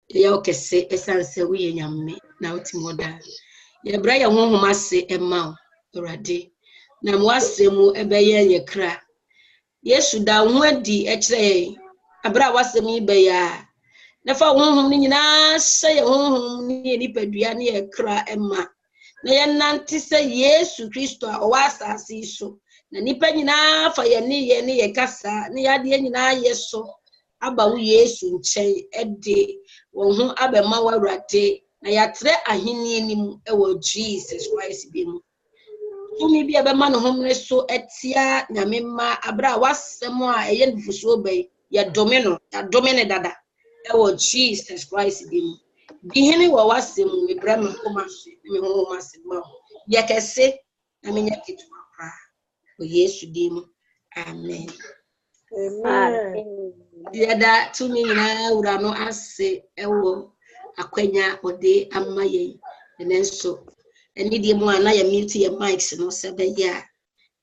ya okese esanse we nyame na otimoda ya bra ya honhom ase ema urade na mwasemu ebeye ye kra Yesu da ho adi ekire abra wasem ibe ya na fa honhom ni nyina hye ye honhom ni nipadua ne ye kra ema na ye nante se Yesu Kristo a o wasase so na nipa nyina fa ye ne ye kasa ne ya de nyina ye so aba wo Yesu nchen ede wo ho abema wawrade na yatre ahini nim e wo Jesus Christ bi mu tumi bi abema no homne so etia nyame ma abra wasem a eye nfuso bai ya domino ya domine dada e wo Jesus Christ bi mu bi hene wo wasem me brama komaso me ho masem ma ye kese na me nyake tuma pra o Yesu di mu amen. Amen. Yada tumi nyina wura no ase ewo akwanya ode amaye nenso eni die mu ana ya mute your mics no sebe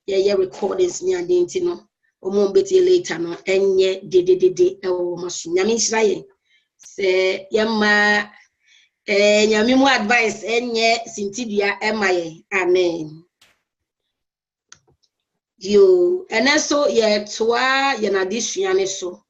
ya recordings ni adenti no omo beti later no enye de ewo maso nyame nhiraye se yema nyame mu advice enye sintidua emaye amen. Yo enenso ye toa ye na disua ne so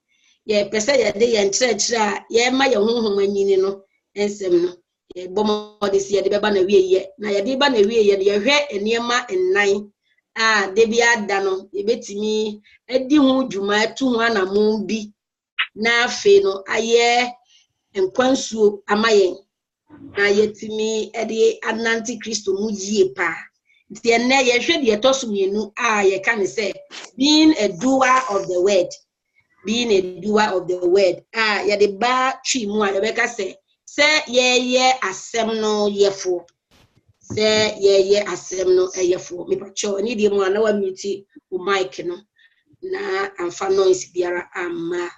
ye pese ye de ye nkyerɛkyerɛ a ye ma ye honhom anyini no ensem no ye bomo de se ye de beba na wieye na ye de ba na wieye ye hwɛ eniema ennan a de bi ada no ye betimi adi ho dwuma atu ho anamon bi na afe no aye enkwansuo amaye na yetimi ede ananti Kristo mu yie pa nti enne ye hwɛ de etoso mienu a ye ka ne say being a doer of the word. Being a doer of the word. Ya de ba twi mu a Rebecca say ye asem no yefo. Say ye asem no yefo. Me pacho ni de mu na wa mute o mic no. Na amfa noise biara amma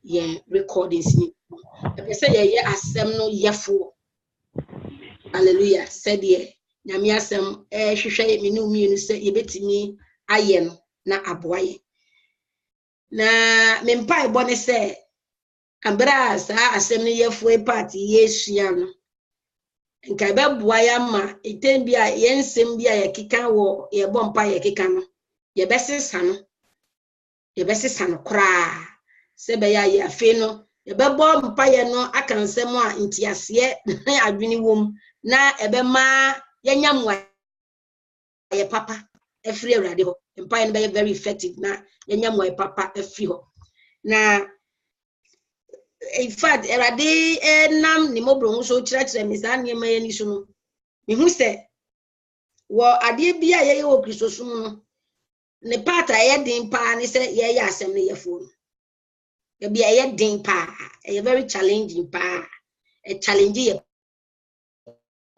ye recordings ni. E say ye asem no yefo. Hallelujah. Said ye nyame asem hwehwe me no mienu say ye betimi aye no na aboaye. Na mempa ibone se abra sa asem ne yefo party yesua no nka beboa ya ma etem bia yensem bia yakeka wo ye bompa yakeka no ye besesa no kra se be ya ye afi no ye bebo mpa ye no akansem a ntiase adwene wom na ebema yanyamwa ye papa efri awrade ho mpa no be very effective na yanyamwa papa efri ho na in fact erade nam ni mobro so chirachire me za niema ye ni so no me hu se wo ade bia ye wo Kristo sum no ne part aye din pa ni se ye asem ne yefo no e bia ye din pa e very challenging pa e challenge ye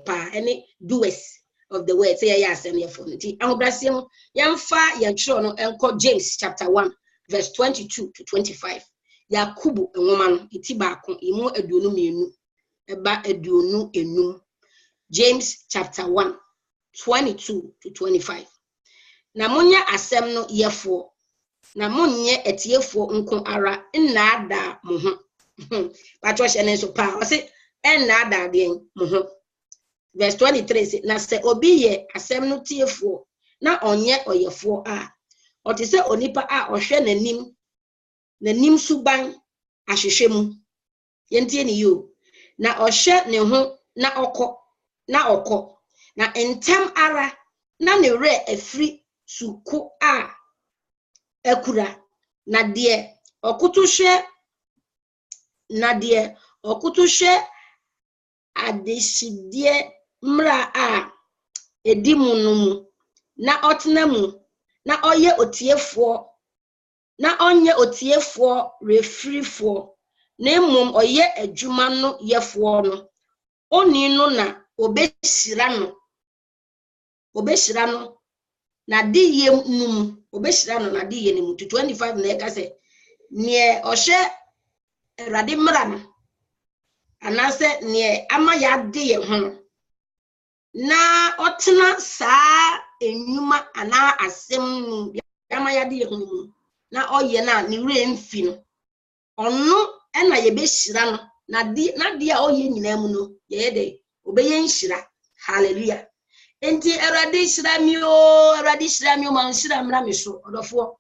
pa any doers of the word say ye asem ne yefo no ti ahobrasem yemfa ye tro no enko James chapter 1 verse 22 to 25 Yakubu enwoma no iti baako imu aduonu mienu eba aduonu enum James chapter 1 22 to 25 na munya asem no yefo na munye etiefo nko ara nnaada mo ho patro hye so pa o se nnaada de mo ho verse 23 say na se obi ye asem no tiefo na onye oyefo a o te se onipa a ohwe nanim suban ahwehwemu yentie ni yo na ohye ne ho na okọ na entem ara na ne re afri suku a akura na de okutuhwe adeshidie mra a edimu no mu na otnamu na oye otiefo na onye otiefo refrifo na emom oye adwuma no yefo no oni no na obeshira no na diye num obeshira no na diye num 25 na eka se ne ohye erade mra no anase ne ama ya diye ho na otena saa enwuma ana asem nu ama ya diye ho na oye na ne re mfi no onu ena ye beshira no na dia oye nyina mu no ye de obeye nhira hallelujah enti erade hira mi o ma nhira mra me so odofo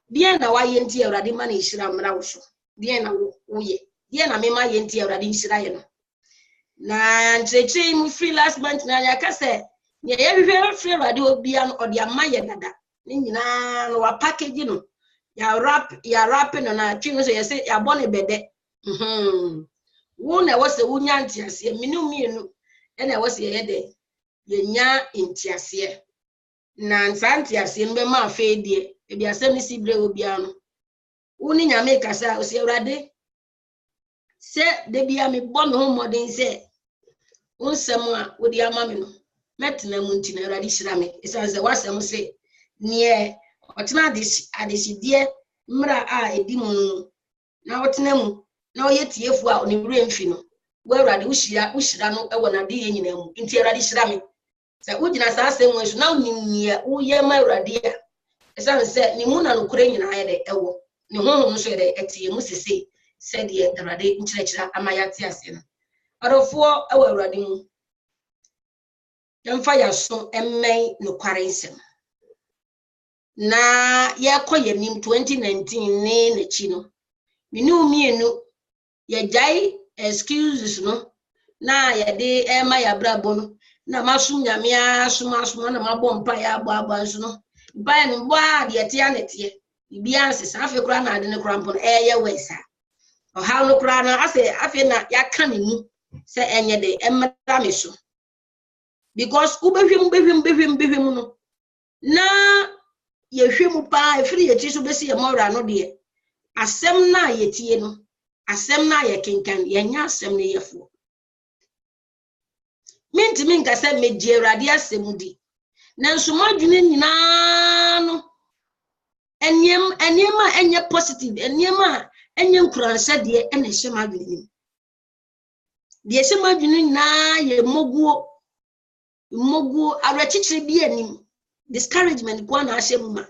dia na wa ye enti erade ma na hira mra wo so dia na wo ye dia na me ma ye enti erade hira ye no na ncheche mu free last month na ya ka se ye hwehwe free erade obia no ode ama ye dada ni nyina no wa package no ya wrap no na twin so ye se ya bone bede wo na wose wunya ntiase mienu ena wose ye de ye nya ntiase na ntiase mbe ma afa die ebi asem ni sibre obia no wo ni nyame kasa o se urade se de bia me bon ho modern se onsem a wo di ama me no metena mu ntina urade hira me esanse wasem se nie otena adishidie mra a edi mu na otena mu na oye tiefu a onimre mfi no wo urade ushira no ewo na de ye nyina mu nti urade hira me se ugina sa asem wo so na onimnie wo ye ma urade a esanse ni mu na no kure nyina ye de ewo ni honhom so ye de etie mu sese se de urade nchirechira amaya ti ase no arofo ewo urade mu yemfa ya so emmen no kware nsem na yekoye nim 2019 ne nechi no minu mienu ye jai excuses no na ye de ema ya brabo no na masum nyame asuma na mabọ mpa ya agba nso no mpa no bo a de tie anete bibia nsesa afi kura na ade ne kura mpo ye wesa o ha no kura na afi na ya ka ne mu se enye de emra me so because ubehwem no na ye hwemu pa efiri ye ti so besi ye mora no de asem na ye tie no asem na ye kenkan ye nya asem ne yefo minti minka se meji Awurade asem di na nsoma dwene nyina no enyema enye positive enyema enye nkuranse de ena hyema dwene de hyema dwene nyina ye moguo arechichire bi anim discouragement kwa na ashema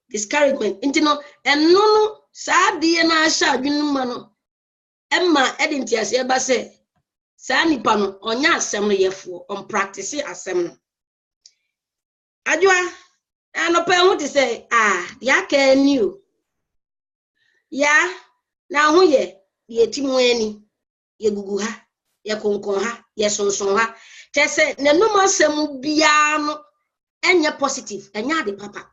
discouragement intino eno saa de na asha adwene ma no emma edintiase eba se saa nipa no onya asem no yefo on practice asem no adwa anope hu ti say ya ka ni o ya na hu ye timu ani ye gugu ha ye konkon ha ye sonson ha tese nenum asem bia no enye positive enya de papa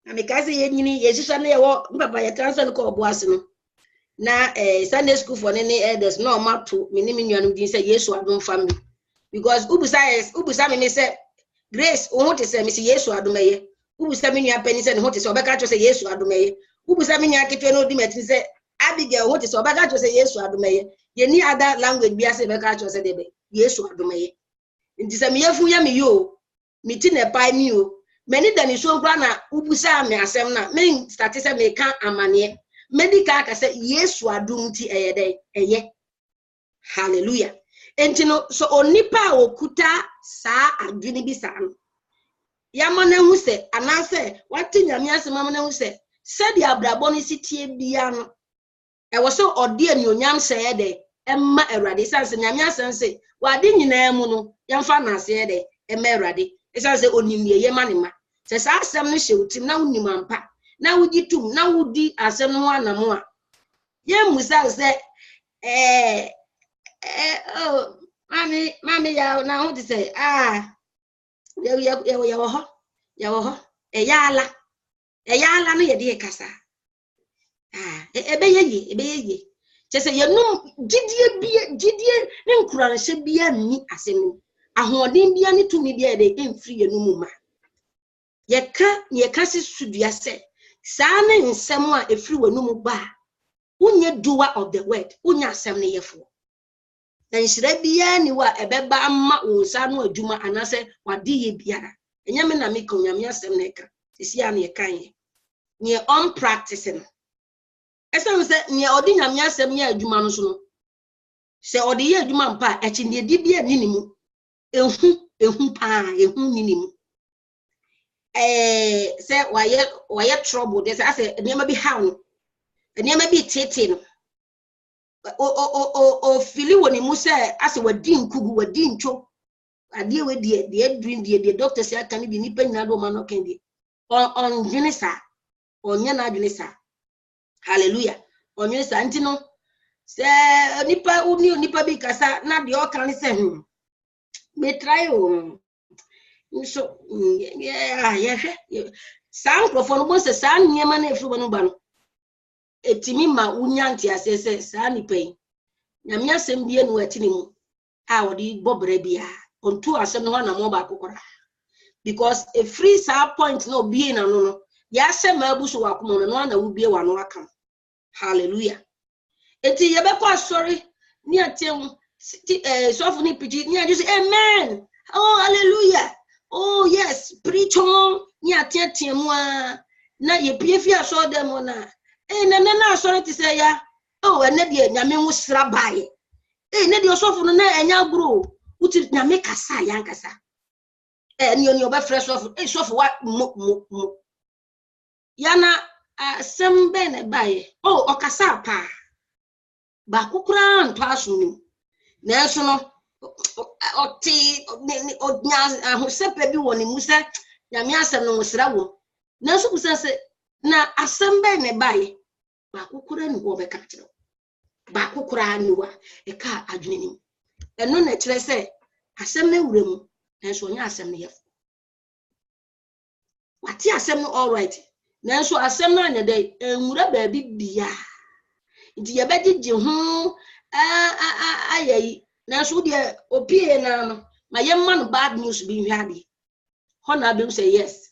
na me ka say ye nyini ye sisa na ye wo papa ye transfer ko obo ase no na Sunday school for any elders no matter me ni nnuanum din say Yesu adom family because ubusa me say Grace o hote say me say Yesu adom eye ubusa me nua pani say ne hote say obeka cho say Yesu adom eye ubusa me nua ketwe no di metin say Abigail hote say obeka cho say Yesu adom eye ye ni other language bia say obeka cho say debe Yesu adom eye nti say me yafu ya me yo me ti na pai mi o many than so nkra na ubusa me asem na me start say me kan amane medical ka say Yesu adom ti eye dey eye hallelujah entino so onipa okuta saa adwene bi saa no yamana hu se anase wati nyame asema na hu se sedi abrabo ni sitie bia no e wo so ode ani onyam se dey emma Awurade sanse nyame asense wade nyina mu no yamfa na ase dey emma Awurade sanse onimye ye manema se saa asem no hye utim na unim ampa na wugitum na wudi asem no anamo a ye musa se oh mami ya na hu ti say ya wo eyala no ye de kasa ebeyeye chese yenum gidie ne nkuranse bia ni asem ahoden bia ne tumi bia de emfiri yenum ma ye ka se sudua se saa ne nsem a efiri wenum ba unye doer of the word unya asem ne yefo na nhyira bia ni wa ebeba amma onsa no adwuma anase wade ye biara enyame na me kan nyame asem na eka sisi a na ye kan ye ne on practicing esa se ne odi nyame asem ye adwuma no so no se odi ye adwuma mpa echi ne di bia ni ni mu ehu pa ehu ni ni mu se waye trouble de se ase enema bi ha no enema bi tete no o fili woni mu say ase wadi nkugu wadi ncho ade we de dream de doctor say aka ni nipa nyina do ma no kan de on dwene sa onye na dwene sa hallelujah onye sa nti no se nipa bi kasa na de o kan say me try o so hwe sa microphone bo se sa niema na efu no ba no etimi ma unyanti asese sa nipa yi nyame asem bie no atini mu a wodi bobra bia ontu asem no na mo ba kokora because a free sa point no bie na no ya asem abuso wakomo no na wo bie wa no aka hallelujah eti ye be kwa sorry ni atem so for ni piji ni just amen oh hallelujah oh yes preach on ni atem mu na ye pie fi aso dem na na sorry to say ya oh ene de nyame hu sra bae ne de osofu no na enya gro uti nyame kasa ya nkasa ni oni oba fresh off sofu wa mo yana sembe ne bae oh okasa pa ba kokura nto aso ni na so no oti onya ahosepe bi woni musa nyame asem no sra wo na so kusa se na asembe ne bae ba kokura ni wo be ka kire ba kokura ni wa e ka adwene ni eno na kire se asem na wurem na so nya asem ne yef wati asem no all right na so asem na nya dai enwura ba bi bia nti ye begige ho ayayi na so de opie na no ma ye man bad news bi hwade ho na be say yes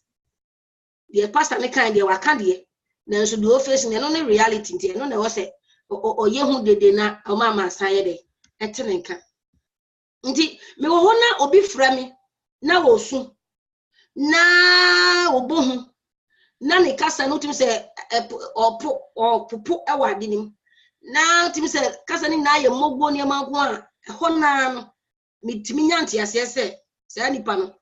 the pastor ne kan de waka de na so de office ne no ne reality nti no na wo say oye hu dede na o mama san ye de etenenka nti me wo na obi fra me na wo su na obohu na ne kasa no tim say opo ewade nim na tim say kasa ni na ye mogbo ne manko a ho na no mitimi nyante asese say nipa no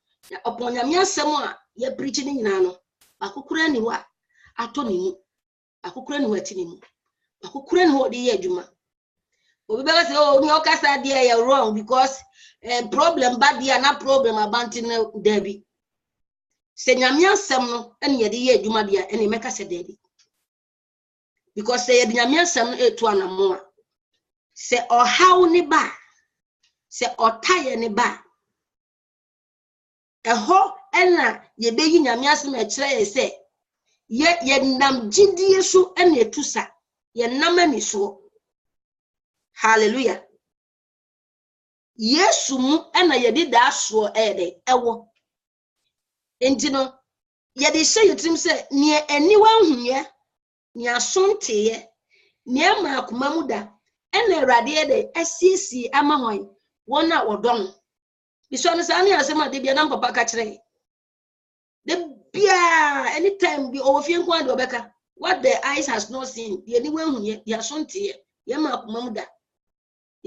oponya me asem a ye preach ni nyina no akokura ni wa ato ni mu akokura ni wati ni mu akokura ni ho de ye adwuma obi be say oh ni okasa de ye wrong because problem bad dia na problem abanti na dabi se nyame asem no ene ye de ye adwuma dia ene meka se dabi because se ye de nyame asem no etu anamo a se ohaw ni ba se otaye ni ba eho ena ye beyi nyame asem e kire ye se ye nam gidie so ena etusa ye nam ani so hallelujah yesu mu ena ye di da so ede ewo enti no ye de hye yetrim se ne aniwa hunye ne asonte ne ma akoma mu da ena awrade ede asiesi ama hwan wona wodon biso no sa ne asem ade bia na papa ka kire de bia anytime bi ofie nko ade obeka what the eyes has not seen the aniwa hunye the asonte ye ma akoma mu da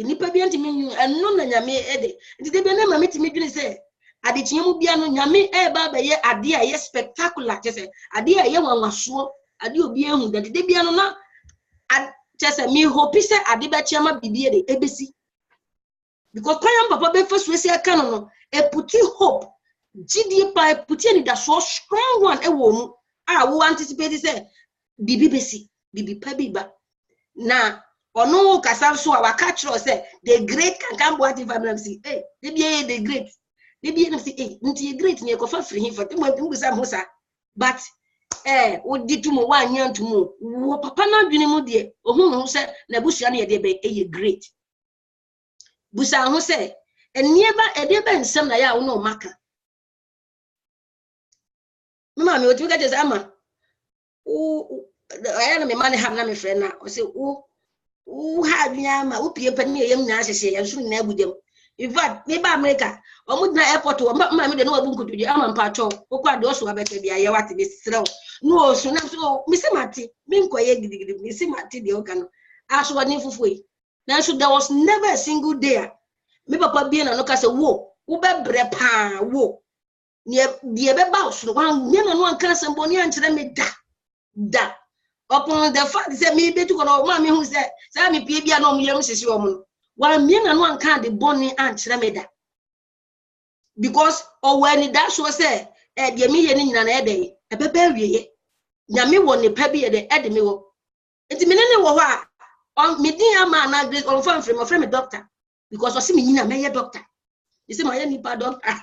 nipa bi antimi nyu eno na nyame ede nti de bia na ma metimi dwene se ade chiemu bia no nyame ba ba ye ade a ye spectacular chese ade a ye wanwaso ade obi ehu de bia no na chese mi hope se ade ba chiama bibie de ebesi because kwanya papa be fa suesi aka no e puti hope gidi pa e puti ni da so strong one e wo mu a wo anticipate se bibi besi bibi pa biba na onu kasa so waka kiro say the great can what if I'm say eh they be the great they be say eh nti great ne ko fa free him for mo bisa musa but odi tumo wa nya ntumo wo papa na dwene mu de ohun no say na busua na ye de be eh great busa ho say enieba ede be nsem na ya wo no maka mama me otu ka je say ama o aya na me man have na me friend na o say ha biama upie pani yem na ahyehe yansu na abudem in fact me ba America omudna airport o ma me de no abunkutuji ama mpacho okwa de oso abeke bia ye wate be srew no oso na so me se mate me nkoye gidigidi me se mate de oka no aso wani fufuyi na so there was never a single day me papa bia na no ka se wo be bre pa wo ne de be ba oso wan me na no anka sembo ni ankyere me da upon the fact say me be to go mommy who say me pie bia no yam sisi omo wa me na no anka de boni ankyere me da because when that so say de me ye ni nyina na e dey e bebe awieye nyame wo ne pa bi ye de e de me wo enti me ne wo ho a on me din ama na grace on frame me doctor because o see me nyina me ye doctor you say my nipa doctor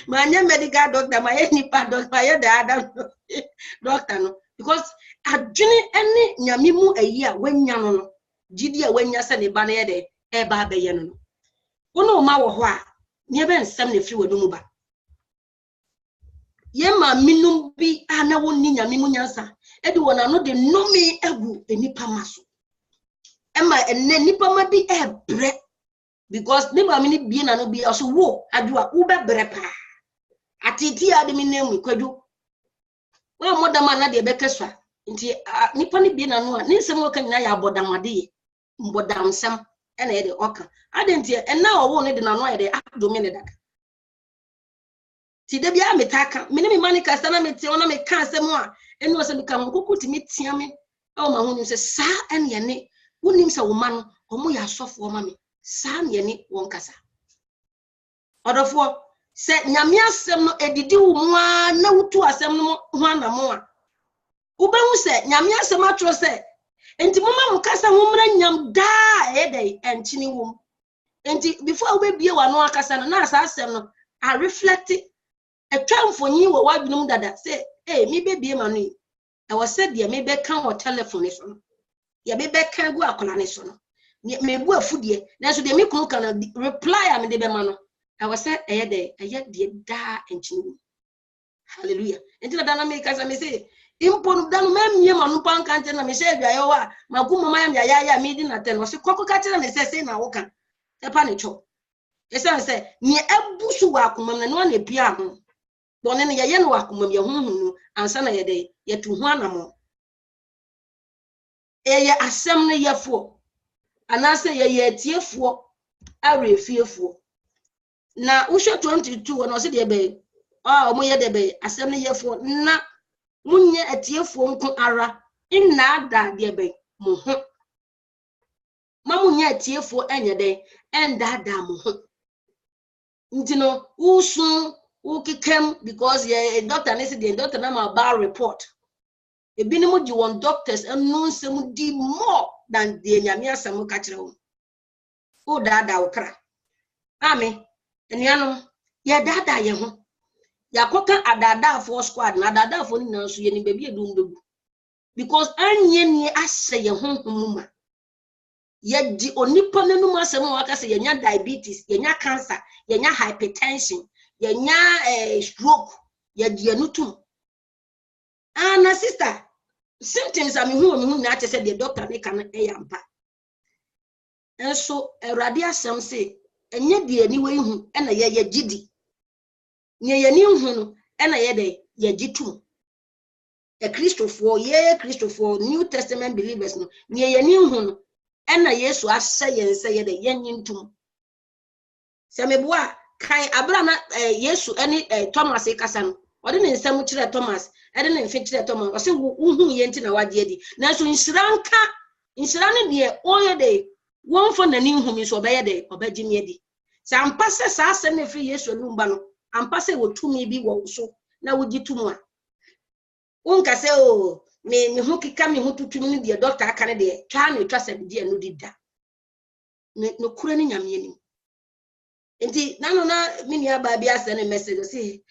my medical doctor my nipa doctor my da doctor no because adwene ene nyame mu ayi a wanya no gidi a wanya se ne ba na ye de e ba ba ye no wono ma wo ho a ne be nsem ne firi wo mu ba ye ma minum bi ana wonni nyame mu nyansa e de wona no de nomi egu enipa maso e ma enne nipa ma bi e bre because ne ba mi ni bi na no bi aso wo adua wo be bre pa atiti ade mi nemu kwadu wo modama na de be keswa nti nipa ni bi na no a ne nsem wo kan na ya bodamade mbodamsem e na ye de oka ade nti enna owo ne de na no ye de adomi ne daga ti de bia metaka me ne me manika sana me ti ona me ka asem a enu o se me ka nkoku ti me tia me e o ma hunu se sa ene ye ne wonim se wo ma no omo ya asofo o ma me sa ne ye ne won kasa odofo se nyame asem no edidi wo mu a na wutu asem no ho anamo a wo be hu se nyame asem atro se enti mama mo kasa ho mra nyam da e dey enchini wo enti before wo be bie wa no akasa no na asa asem no a reflect atwamfonyi wo wadwunum dada say me bebie ma no e was said de me be kan o telephone so no ye be kan gu akola ne so no me bu afudie na so de me kunu kan reply am de be ma no I was said de da enchini hallelujah enti na dana me kasa me say imponu danu memye ma no pan kan na me say adwaye wa magu mama yam ya me di na ten wo se kokko ka tira ne say na wo kan e pa ne cho ese say ni abusu wa akomam na no na pia ho bone ne ye no akomam ye hunhunu ansa na ye de ye tu ho anamo ye asem ne yefo anase ye tiefo arefiefo na usho 22 no se de be omo ye de be asem ne yefo na munye atiefo nko ara inna ada de be mo ho mamunye atiefo enye de enda ada mo ho ntino usun ukikem because ye doctor ne se the doctor na ma ba report ebinimu di one doctors enu nsem di more than the nyame asem ka kire wo o dada okra ami eniano ye dada ye ho yakoka adada for squad na adada for ni nanso ye ni baby edum bebu because anye ni ase ye honhumuma ye di onipa nenu asem waka se ye nya diabetes ye nya cancer ye nya hypertension ye nya stroke ye di anutum na sister symptoms am hu na ate se the doctor ne kan yampa enso erade asem se enye de ani we hu na ye gidi nye ye ni hu no na ye de ye gitum Christopher New Testament believers no nye ye ni hu no na Yesu asɛ ye nse ye de ye nyintum se meboa kan abra na Yesu ani Thomas kasa no ode ne nsɛm kyerɛ Thomas ede ne mfe kyerɛ Thomas ɔse hu ye nti na wade adi na so nhyira ne de oye de wonfo nani hu mi so obeye de obagimi adi se ampase sa asɛ na firi Yesu no mba no ampase wotumi bi wo so na wogitum a unka se o me hu kika me hu tutum ni de doctor aka ne de twa na twa se de no dida no kura ni nyame ani enti nano na mini aba bia se ne message say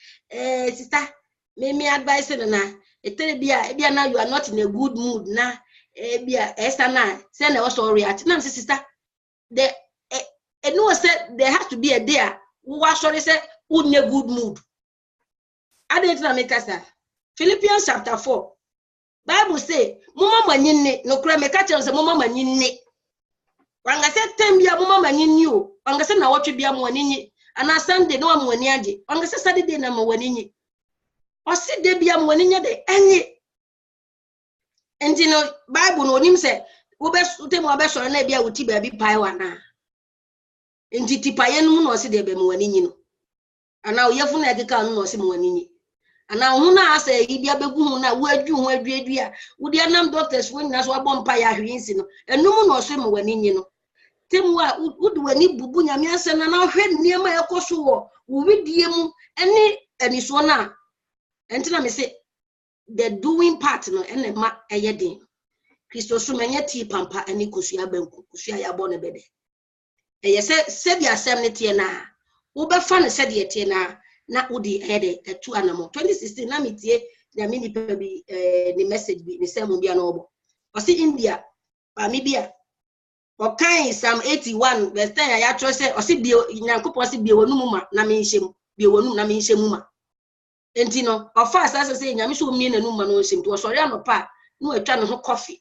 sister me advice na etere bia na you are not in a good mood na bia esa na say na also react na sister the no say there has to be a day we sorry say in a good mood adent na make us Philippians chapter 4 Bible say mama manyinne no kura me ka tell say mama manyinne wanga se tembia mama manyinni o wanga se na wotwe bia mo aninyi ana Sunday no am wani age wanga se Saturday na mo waninyi o se de bia mo waninyi de enye enti no Bible no onim se wo be temo be so na bia wuti ba bi pai wana enti tipaye no no se de be mo waninyi no ana o yefu na ekeka no no se mo waninyi ana hu na asa yi bia begu hu na wo adwu hu adua wo dia nam doctors wo nyina so abom pa ya hwensi no enum no so mo wani nyi no temu a wo de wani bubu nyame asa na na hwe niema ekoso wo widie mu ene aniso na entina me say the doing part no ene ma eyedin Kristo so menye ti pampa ani kosua banku kosua ya bo ne bede eye se dia asem ne tie na wo be fa ne se dia tie na udi ede etu anamo 2016 na metie na me nipa bi ni message bi ni semu bia na obo o si India pa mi bia o kan Psalm 81 verse 10 ya tro se o si bi nyankopon si bi wonu mu ma na me nhyem bi wonu na me nhyem ma enti no o fa asase se nyame so mi na nu ma no nhyem to so ria no pa no atwa ne ho coffee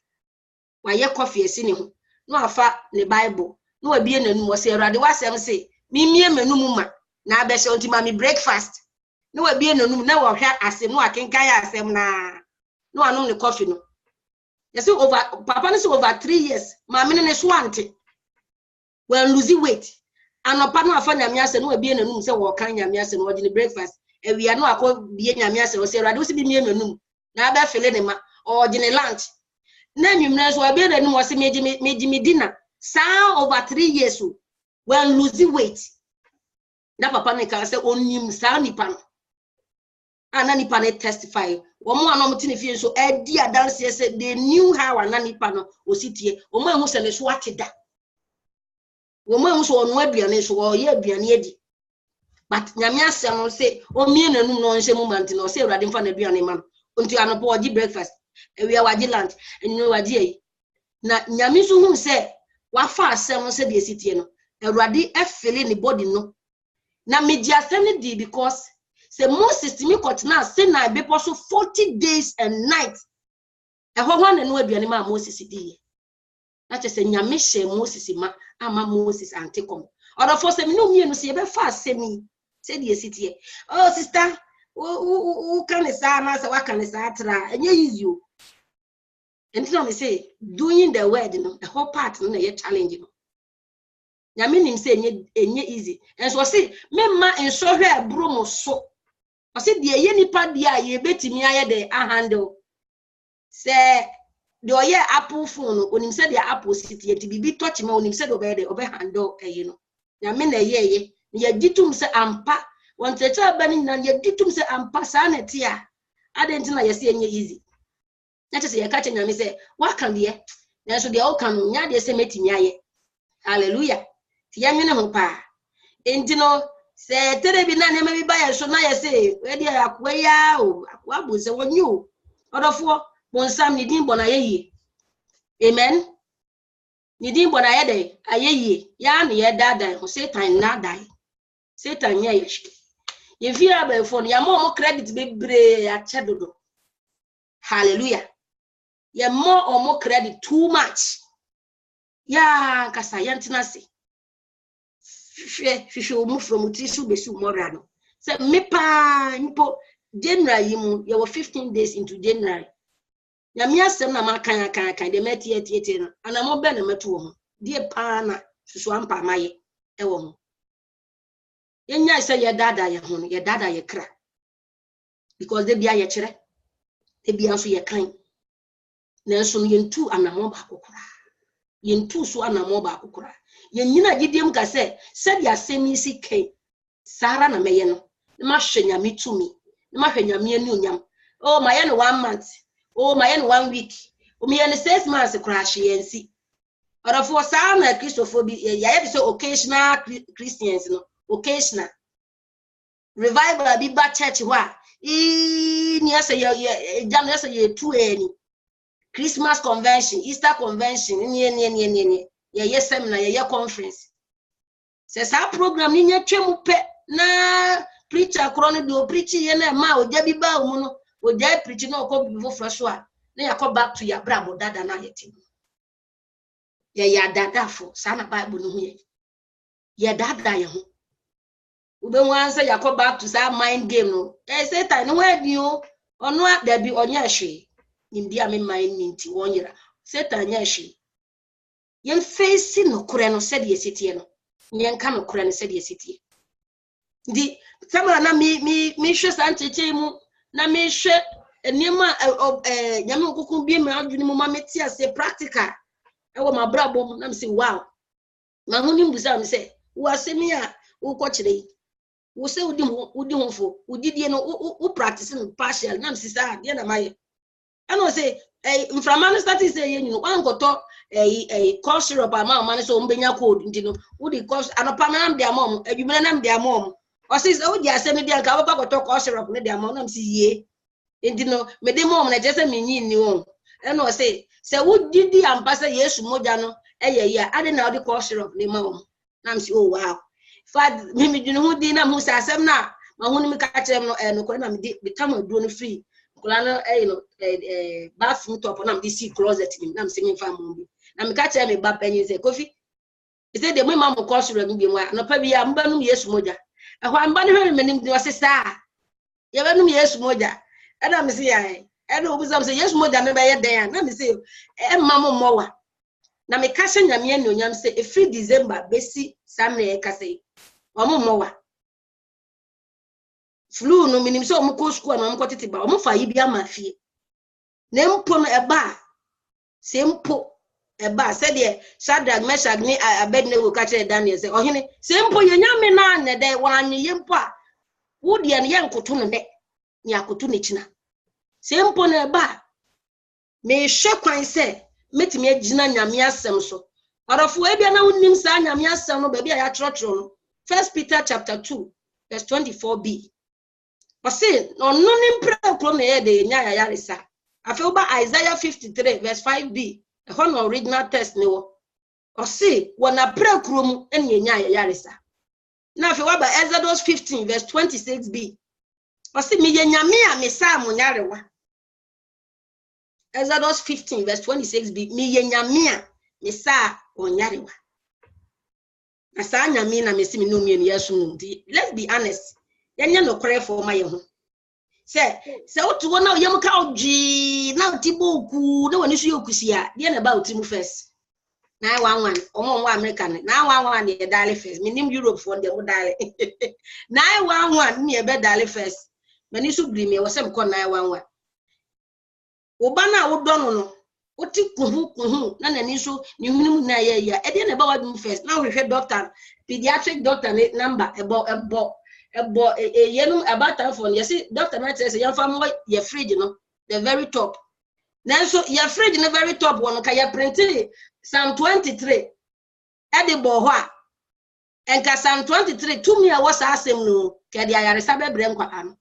wa ye coffee esi ne ho no afa ne Bible no abie na nu o se Awurade wasem se mi mie manu mu ma na abese onti ma mi breakfast no abie na nu na wo hwa asem no akenkan ya asem na no anom ne coffee no yesi over papa no say over 3 years ma me ne so ante when lose weight anopa no afa nyame ase no abie na nu se wo kan nyame ase no o di breakfast ewia no akọ bie nyame ase o se Awurade wo se bi mie manu na aba fele ne ma o di ne lunch na nyumna so abie na nu o se meji dinner sa over 3 years when lose weight na papa ne ka se onim sa nipa no ana nipa ne testify wo mo anom tini fie so edi adanse se they knew how ana nipa no ositie wo mo ehu se ne so ateda wo mo ehu so onu aduane so wo ye aduane edi but nyame asem no se o mie nanum no nhyemu manti no se Awurade mfa na aduane ma no onti anopo ogi breakfast ewia waji lunch enyo waji yi na nyame so hu se wafa asem no se de esitie no Awurade efele ni body no na meji asem ni di because se Moses mi kotna se na bepo so 40 days and nights ehwa na no aduane ma Moses di na che se nyame hye Moses ma ama Moses antekom odofo se mi no mienu se be fa asemi se de esitie oh sister u kan sa na se wa kan sa atra enye easy o entina me say doing the word no the whole part no ye challenge no nyame nim se enye easy enso se memma enso hwe abro mo so o se de ye nipa dia ye betimi aye de a handle se de oye Apple phone onim se de Apple city eti bibi touch me onim se de obe handle eyi no nyame na ye ye ditum se ampa won techa bani na ye ditum se ampa sa na ti a adenti na ye se enye easy na che se ye ka che nyame se wa kan de na so de o kan nya de se metimi aye hallelujah ti ya nwene ho pa enti no se tere bi na ne ma bi ba ye so na ye se we de akwa ya o akwa bu se wonyi o odofo bonsam ni din bona ye yi amen ni din bona ye de ayeyi ya na ye dada ho Satan na dai Satan ya ye shi ye fi aba phone ya mo credit be bre ya chedodo hallelujah ye mo credit too much ya kasa yantina se hwe mu from tisu besu morano se mepa npo January mu ye were 15 days into January nyame asem na makan de metie no ana mo be na meto ho die pa na susu ampa maye e wo ho yenya se ye dada ye ho ye dada ye kra because de bia ye kire de bia so ye kan na so ye ntu anamo ba kokora ye ntu so anamo ba kokora ye nyina gidiem ka se dia asemi si kai sara na meye no ma hwenya mitumi ma hwenya me ani onyam oh my no 1 month oh my no 1 week o me no 6 months crash yensi or for some Christophobia ya be so occasional Christians no occasional revival bi ba church wa ni asa ye jam asa ye tu eni Christmas convention Easter convention ni ye seminar ye conference se sa program ni nya twemu pe na preacher krono do preach ye na ma oja bi ba mu no oja preach na okọ bi fo so a na yakọ back to ya bra mo dada na yeti ye ya dada fo sa na Bible no hu ye dada ye ho ube wan say yakọ back to sa mind game no Satan no we bi o ono da bi onya hwe nimdi ame mind ninti wonyira Satan nya hwe yen face no kure no said ye sitie no yen ka no kure no said ye sitie ndi sama na mi hwe sancheche mu na me hwe enema nyame okukun bi me adwene mu ma meti ase practical e wo mabrabom na me say wow ma huni mbusa me say wo asemi a wo ko kire wo say wudi ho udidie no wo practice no partial na me say sa de na maye ano say mframa no start say yen no wan goto cough syrup ama ma so mbenya cold ntino wo di cough anopa na de amom adwumena na de amom o say wo di asemi de anka wo goto cough syrup ne de amom na me say ye ntino me de mom na jese me nyi ni won eno say wo didi ampasa Yesu moja no ya ade na odi cough syrup ne ma won na me say oh wow fa me dwene ho di na mu sa asem na ma hu ni me ka kire no no ko na me di become adu no free kula no bathroom top na me di see closet ni na me say me fa mo bi na me ka kire me ba panyin say Kofi e say de mo ma mo cough syrup bi mo no pa bi ya mba no Yesu moja e ho amba ne hwe me nim di wase sa ya ba no Yesu moja e na me say ya e na obi say Yesu moja me ba ye den na me say e ma mo mowa na me ka hye nyame ani onyam say e free December besi sam na e ka say omo mowa flu no minim so omo ko school na omo ko tete ba omo fa yi bi ama fie na mpo no e ba se mpo e ba se de Shadrach Meshach ni Abednego ka kire Daniel say ohene se mpo ye nyame na ne de wan ye mpo a wo de ne ye nkoto no de ni akoto ne kina se mpo na e ba me hwe kwan se metimi agina nyame asem so orofo e bia na wonnim sa nyame asem no ba bia ya trotro no 1 Peter chapter 2 verse 24b Ose no ni mpre kro na ye de nya ya yaresa afi uba Isaiah 53 verse 5b e ho no original text ni wo ose wona pre kro mu ene nya ya yaresa na afi uba Exodus 15 verse 26b ose mi ye nyame a me sa mo nyarewa Exodus 15 verse 26b mi ye nyame a me sa onyarewa na sa nyame na me si mi no mi eni yesu ndi let's be honest yanya no kore for my ho say otu wona yam ka oji na tiboku na woni so yokusia de na ba otimu first na 11 omo American na 11 de dale first minim Europe for dem dale na 11 ni e be dale first mani so bri me wo se mko na 11 oba na wo dono no oti kuhu na nani so ni hunu na ya e de na ba wa first na we hwe doctor pediatric doctor number ebo yenum about time for you see doctor na say yan fam your fridge no the very top now so your fridge the very top one ka ya print Psalm 23 edibo ho a enka Psalm 23 to me a was asem no ka dia yare sabe bre nkwa am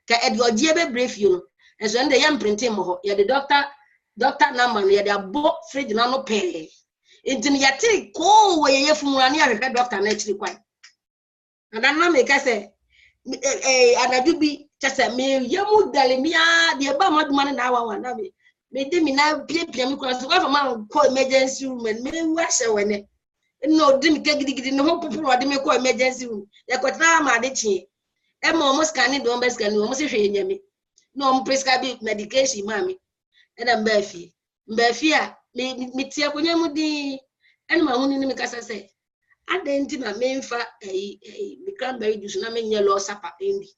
ka edi ogie be brief you no and so ndey yam printing mo ho ya the doctor number no ya the abo fridge na no pay intini ya ti ko we ye fumura ni ya hwe doctor na chiri kwan and na me ka say anadu bi chese me yemu dale mia de ba maduma na awa na me de mi na pia mi kwa so kwa ma ko emergency room me wa hye wene no de mi ka gidigidi no ho poporo de me ko emergency room ya ko tra ma de chi e mo mo scan do mo scan mo se hwe nyame no mo prescribe medication mami e na mbafi a me tie ko nyam di en ma hunu ni me kasa se adenti na memfa cranberry juice na menye lo sapa endi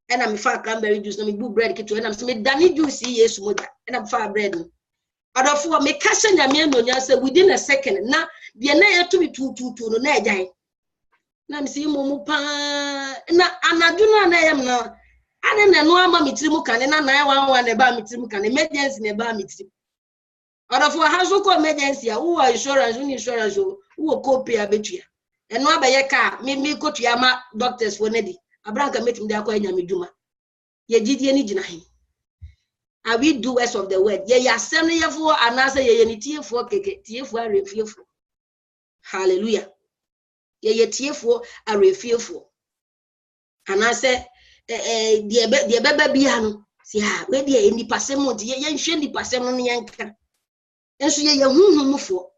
ena me fa cranberry juice na me bu bread kitu ena me dani juice Yesu moja ena me fa bread no adofo me kasa nyame no nya say within a second na de na yetu mi tututu no na ejan na me si momu pa na anadu na yam na ane na no ama mitirimu kane na 911 na ba mitirimu kane emergency na ba mitirimu adofo ha so ko emergency a wo insurance wo copy abetua eno abaye ka me kotua ma doctors for nedi abranka metim de akwa nyame dwuma ye gidie ni gina he I will do words of the word ye ya sem ye fo anasa ye ni tiefo keke tiefo arefiefo hallelujah ye tiefo arefiefo anase de beba bia no si ha we de ni pasem de ye nhwe ni pasem no ye nka enso ye hunhumufo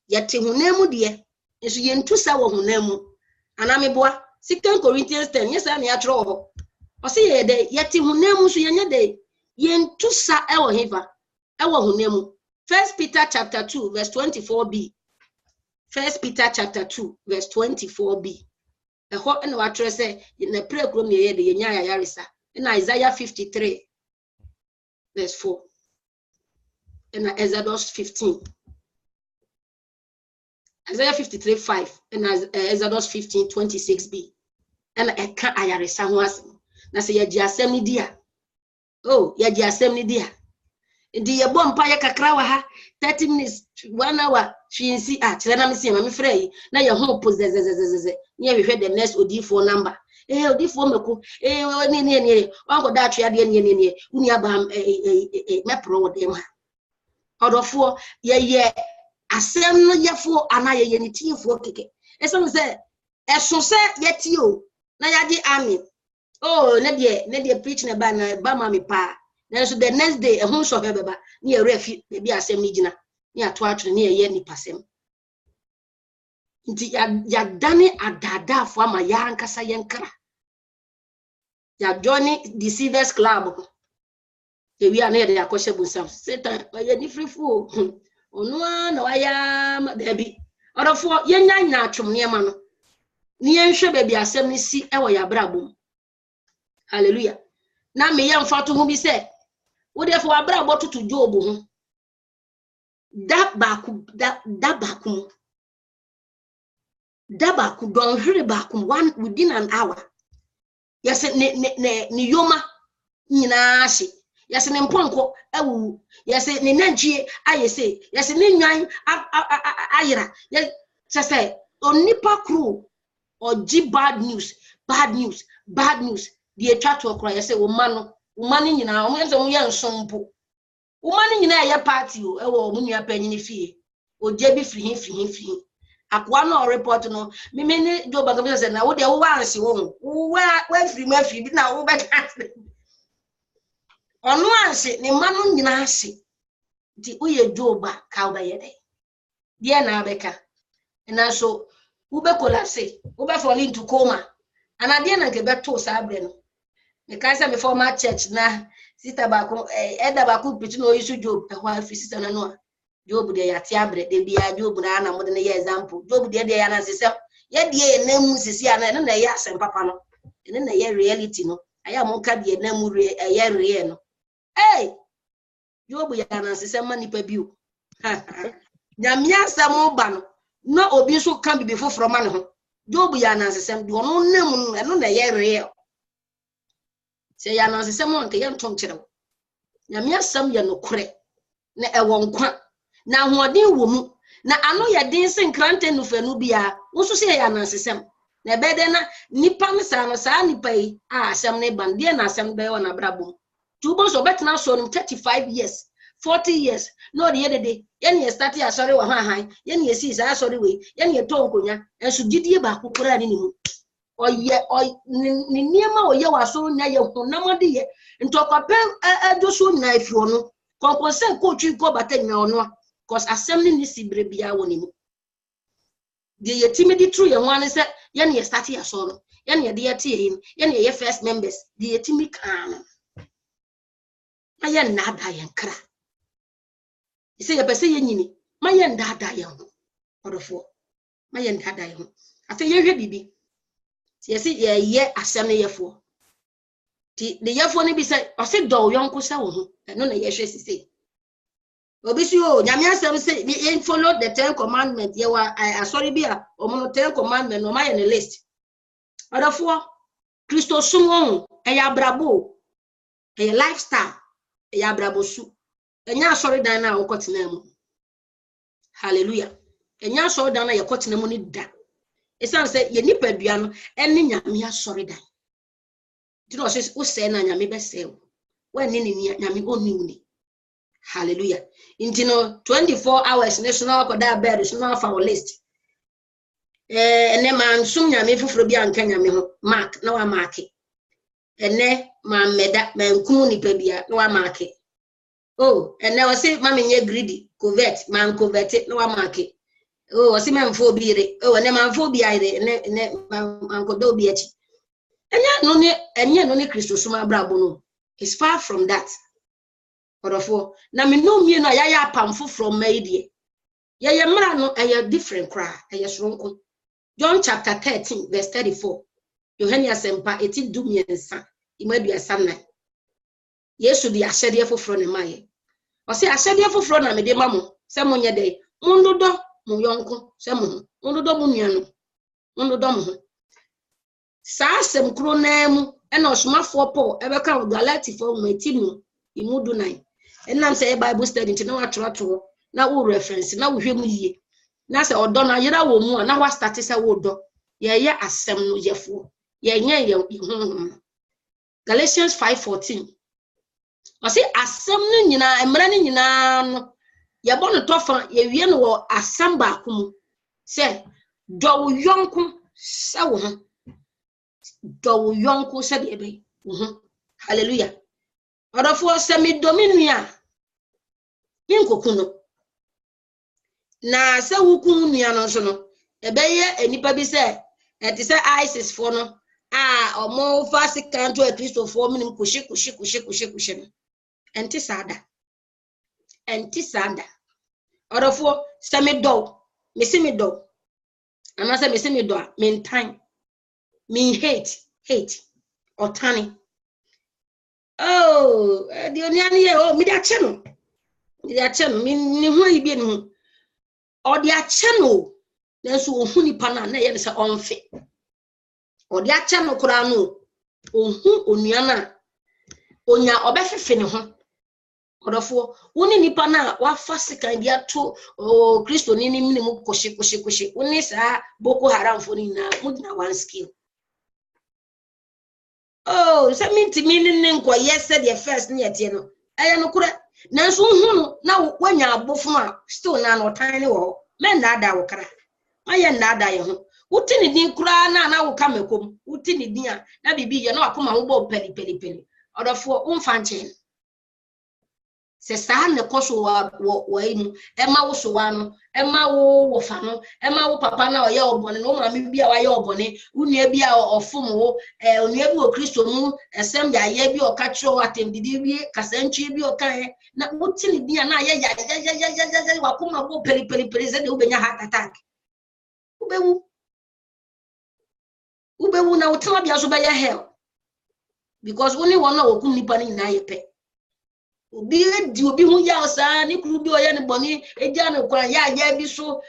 yete hunemu de enso ye ntusa wo hunemu anameboa 2 Corinthians 10 yesa na ya tro ho o se ye de yete hunemu so ye nya de ye ntusa e wo hefa e wo hunemu 1 Peter chapter 2 verse 24b 1 Peter chapter 2 verse 24b e ho na wa tro se na pray krom ye de ye nya ya yaresa in Isaiah 53 verse 4 in Exodus 15. Isaiah 53 5 and Exodus 15 26b. And I can't ayaresa ho asem. Na se ye di asem ni dia. Oh, ye di asem ni dia. Ndi ye bom pa ye kakra wa ha 30 minutes 1 hour twinsi kire na me se ma me frɛ na ye ho pozezezezeze. Ye hwehwɛ the next OD4 number. OD4 meko ni wango da atwe ade ni uni aba mepro wo dem ha. Odofo ye asem no yefo ana ye ni tiefo keke. Eso se eso se yeti o na yadi amen. Oh, na de preach na ba ma me pa. Na so the next day ehun so beba na ye refi be asem ni gina. Ni ato atwe na ye ni pasem. Nti ya dane adada fo ama ya ankasa yenkra. Ya join deceivers club. We are near the akoshe busam. Satan ye ni free fool. Ono na waya debi. Odofo yenya nya atwom ne ma no. Ni enhwe bebi asem ni si ewo ya brabom. Hallelujah. Na me ye mfato ho bi se wo defo abrabo tutu Job ho. Da baku don hire baku one within an hour. Yes ne yoma nyina hye. Yes ne mponko awu. Yes ne nanjie ayese. Yes ne nwan ayira. Yes say onipa kru oji bad news. The try to cry say woman nyina o menzo ye nsompo. Woman nyina ye party o ewo omunua panyini fie. Oje bi firi. Akwa no report no me ne Job agam say na wo de wo wanse wo. Wo firi bi na wo be cancel. Onu anse ne manu nyina ase. Di uye Job ka wo be ye de. Die na abeka. Na so wo be collapse, wo be fall into coma. Ana die na nke beto sa abre no. Me ka say me former church na sister bako elder bako pitu no issue Job e ho afi sister na no. Job de yate abre de bia Job na na mo de ye example. Job de ya na se ye de enam sisi ana na ye asem papa no. Na ye reality no. Aya mo ka de enam ye real no. Hey! Job ya na se manipa biu. Nyamia asem ba no. No obi so kan bibi foforo ma ne ho. Job ya na asem de ono nam no na ye real. Se ya na asem nke ye ntom kire wo. Nyamia asem ye no kore na ewo nkwa na hoden wo mu na ano ye den se nkrante no fanu bia wo so se ya na asem na bede na nipa msa no sa nipa yi asem ne bande na asem be wona brabom tubo so betna so no 35 years 40 years no de yedede ye ne start ya sori wa han ye ne si sa sori we ye ne to nkonya enso gidie ba kokora ne mu oye ni niema oye wa so nya ye honamade ye ntokwape adoso na ifio no konkonse ko twi ko batanya ono cause assembly ni sibre bia woni mu de ye timidi true ye wan se ye ne start ya so no ye ne de ye tie yin ye ne ye first members de ye timi kan aye na da ye nkra ise ye pese ye nyini ma ye nda da ye ho odofo ma ye nda da ye ho afi ye hwe bibi ye se ye assembly ye fo ti de ye fo ni bi se o se do yonko se wo ho no na ye hwe sise obisi o nyame asem say we follow the 10 commandments ye wa sorry bia omo 10 commandments no ma ye ne list odofo Christo sumon ya brabo ya lifestyle ya brabo su enya sorry dan na okotena mu hallelujah enya sorry dan na ye kotena mu ni da esan say ye nipadua no ene nyame sorry dan ti no say o say na nyame be say we ni nyame oni uni. Hallelujah. Intino 24 hours national koda bed is not for our list. Ene man sum nyame foforo bia nka nyame ho mark na wa mark. Ene man meda man kum ni pa bia na wa mark. Oh, ene o say ma menye greedy covet man covet na wa mark. Oh, o say man fo biire. Oh, ene man fo biire ene man ko do bi achi. Enye no ne Christo suma brabo no. It's far from that. Odofo na me no mie no ya pamfo from maidie ye mra no different cry soronko. John chapter 13 verse 34 Yohani asempa eti dumiensa imadu asanna Yesu di ahyede foforo ne maye o se ahyede foforo na me de mamo se monye de mundodo mu yonko se mo mundodo mu nuanu mundodo mo sa asem kro na mu e na osomafo Paul ebeka Galatifo matinu imudu nan enam say Bible study nti na watro na wo reference na wo hwemu yie na say odo na yera wo mu na wa start say wo do ye asem no yefo ye nya ye Galatians 5:14 o say asem no nyina emra no nyina no ye bo no tofa ye wie no wo asem ba akomu say do wo yonko se wo ho do wo yonko se de be hallelujah odofo se mi dominua inkokuno na se wukun nua no so no ebeye enipa bi se eti se ISIS for no omo fast kan to Christopher minim kushi no enti sada odofo se mi do ana se mi do mentan me hate otani oh the oniani oh mi da cheno mi hu ibi no o de acheno nenso ohu nipa na ye se onfe o de acheno kura no ohu onua na onya obefefe ne ho odofo woni nipa na wa fasikan dia to Kristo ni mu koshi woni sa Boko Haram fo ni na mudina one skill oh so minti ne nko yes said the first ne yete no eye no kura nanso hu no na wanya abofo a still na no tan ne wo men na ada wo kra aye na ada ye ho wuti ni din kura na wo ka mekom wuti ni din a na bibi ye na wakoma wo bo peli odofo umfa nchen se sa ne koso wa imu ema wo so wa no ema wo fa no ema wo papa na oye obone no ma mi bia wa ye obone unua bia ofom wo onua bi o Kristo mu esem ya ye bi o ka kiro atendidi bi kasantwi bi o kan na wuti ni bia na ye ya wa kuma bo peli ze de ubenya heart attack ubewu na utama bia so ba ya hell because only one na okum nipa ni na ye pe obi hu ya osa ni kuru bi o ya ni boni eja na kwa ya bi so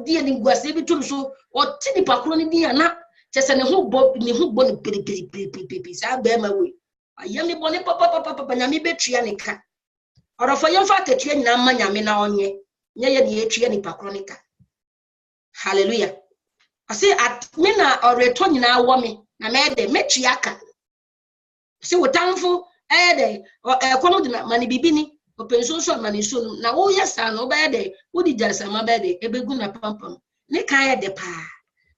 die ni gwase bi tum so o ti ni pakro ni bia na chese ne hu bo ni piri sa be ma we ayam ni boni papa nyame betua ni ka orofo yemfa ketua nyina ma nyame na onye nye ye de etua ni pakro ni ka hallelujah ase at me na oreto nyina wo me na me de metua ka se wotamfo ede kono de mani bibini openso so mani so na wo yesa no ba ede wo di jasa ma ba ede ebegu na pampam ne kan ye de pa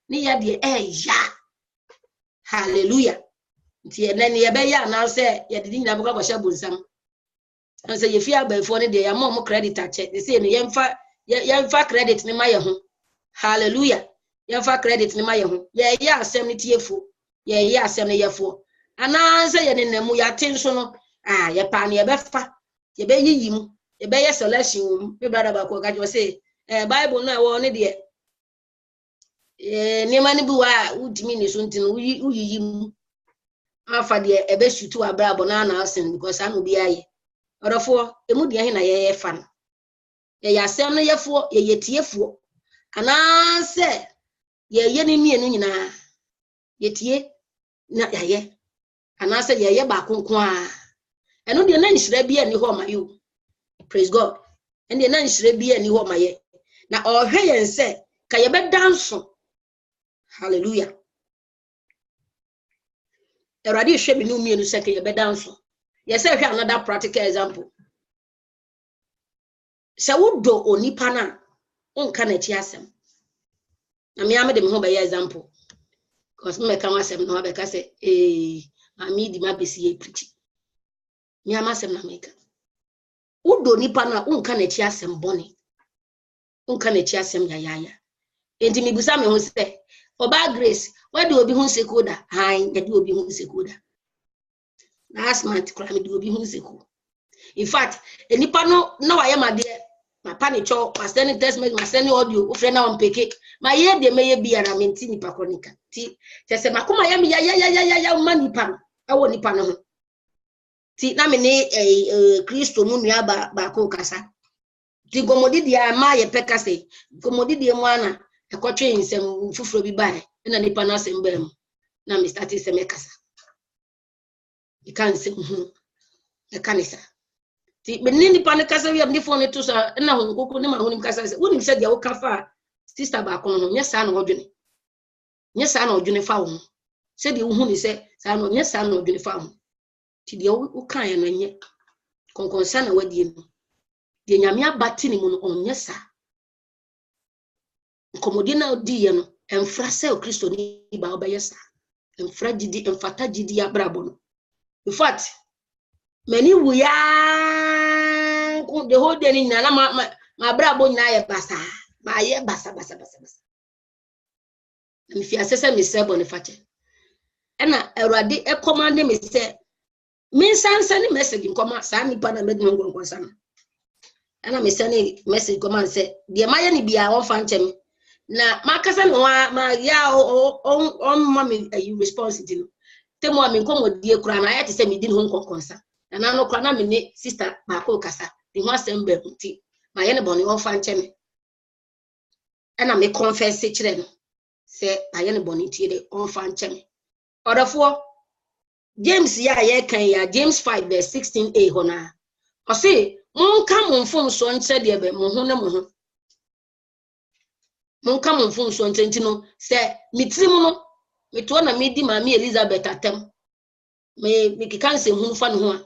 ne ye de ya hallelujah nti ene ne ye be ya na se ye de nyina boko sha bonsam an se ye fi abafo ne de ya mo credit a check de se ne yemfa credit ne ma ye ho hallelujah yemfa credit ne ma ye ho ye ya asem ne tiefo ye ya asem ne yefo ana se ye ne mu ya tenso no ye pa ne ye be fa ye be yiyim ye be ye selection me brother ba ko ga jo say Bible na wo ne de ne ma ne bi wa udimi ni so ntin uyiyim afa de e be shutu abrabo na asen because anu bi aye orofo emu de he na ye fa no ye asem no yefo ye tiefo ana se ye ne mienu nyina ye tie na ye ana se ye ba konkon a eno de na nhire bia ni ho mayo praise God en de na nhire bia ni ho maye na ohwe yen se ka ye be danso hallelujah eradi hwe bi no mienu se ka ye be danso ye se hwe another practical example se wudo onipa na onka na chi asem na me amede me ho be example because me ka wasem no be ka se ami di ma besi ye preach mi amasem na meka udo nipa na unka na chi asem boni unka na chi asem ya enti mi busa me ho se oba Grace where do obi hu sekoda han ya di obi hu sekoda last month kra me di obi hu seko in fact enipa no na wa ye made ma pani cho ma send text message ma send audio o frɛ na on peke ma ye de me ye bia na menti nipa kronika ti se makoma ya me ya ma nipa ewo nipa no ho ti na me ne Kristo mu nua ba ko kasa ti gomodidi ama ye pekase gomodidi mu ana ekotwe nsem fufuro bi bae na nipa na asem ba mu na me start se me kasa e kan se e kanisa ti me ni nipa ne kasa wi am ni phone to so na ho kokko ne ma ho ni kasa se woni se dia wo kafa sister ba ko no nyesa na odwene nyesa na odwene fa wo se dia wo hu ni se sa no nyesa na odwene fa wo ti dia wo kan ya no nye konkonsa na wadie no dia nyame abati ni mu no onyesa komodi na odi ye no emfra se o Kristo ni ba obeyesa emfra gidi emfata gidi abrabo no in fact many we are the whole day ni na ma abrabo na ye basa ma ye basa mi fi asese mi se Boniface ena Awurade e command me se min sansa ni message nkoma sa ni pa na medin ngonkonsa no ena me se ni message command se de maye ni bia won fa nchem na makasa no ma ya on mami response din temo ami nkomodie kura na ayete se mi din ho nkonkonsa na no kura na me ne sister ba ko kasa ni ho asem ba nti ma ye ne boni won fa nchem ena me confess kire no se aye ne boni tie de on fa nchem odafo James ya ye kan ya James 5 verse 16a hona o se monka monfom so nche de be mo ho na mo ho monka monfom so nche ntino se mitrim no meto na medi mami Elizabeth atem me kika nse hu fa no ho a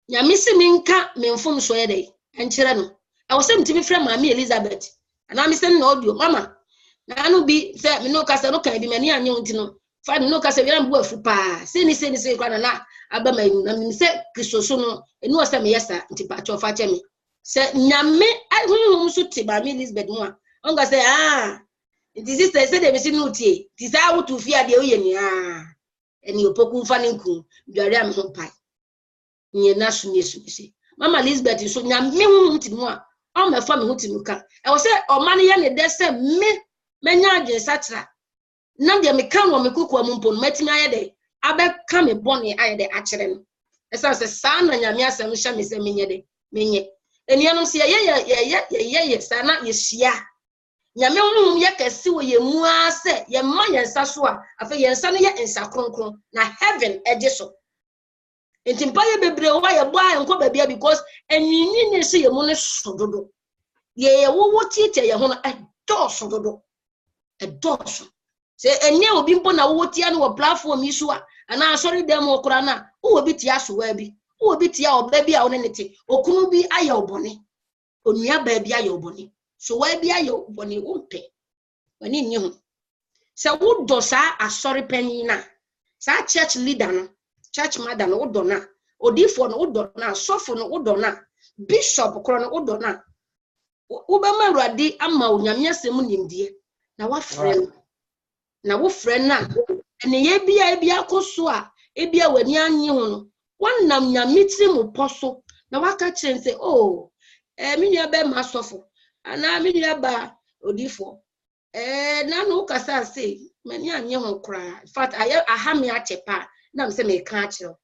nya misi minka menfom so ye de enchire no e wo se mtimi fra mami Elizabeth ana mi se no audio mama na anu bi se me no kasa no kan bi mani anye ntino fa no kasa wi na bu afu pa se ni kwa na aba manu na mi se Kristo so no enu o se me yesa ntipa cho fa che me se nyame ahunhum so te ba mi Elizabeth mu a onga se it is say de be si no tie ti sa wo tu fi ade o ye ni eni opoku fa ne nku dware am ho pai nye na so ne se mama Elizabeth so nyame hu ntimu a o me fa me hu timu ka e wo se o ma ne ye ne de se menya adwen satra na de me kan wo me kokwa mu mpon matimi aye de abeka me bone aye de akere no esa se sa na nyame asem hya me se menye de menye enianom se ye sa na ye hia nyame honhom ye kase wo ye mu ase ye ma ye nsa so a afa ye nsa no ye nsa kronkron na heaven eje so entimpa ye bebre wa ye bo a enko babia because enwinwi ne se ye mu ne sododo ye wo tietie ye ho no edo sododo edoso se enye obi mpo na wo tia no wo platform isu a ana sorry dem okura na wo bi tia so wa bi wo bi tia oba bi a one nete okunu bi aye obone onua ba bi aye obone so wa bi aye obone wo pe wani nyi ho se wo do sa asori panyin na sa church leader no church mother no wo do na odifo no wo do na sofo no wo do na bishop kro no wo do na wo ba ma Awurade ama onyame asem nimdie na wa friend na wo friend na ene ye bia akoso a ebia wani anye ho no wannam nyame tirim poso na waka chense minua be masofo ana minua ba odifo na no kasa say mani anye ho kra in fact aha me achepa na mse me ka akiro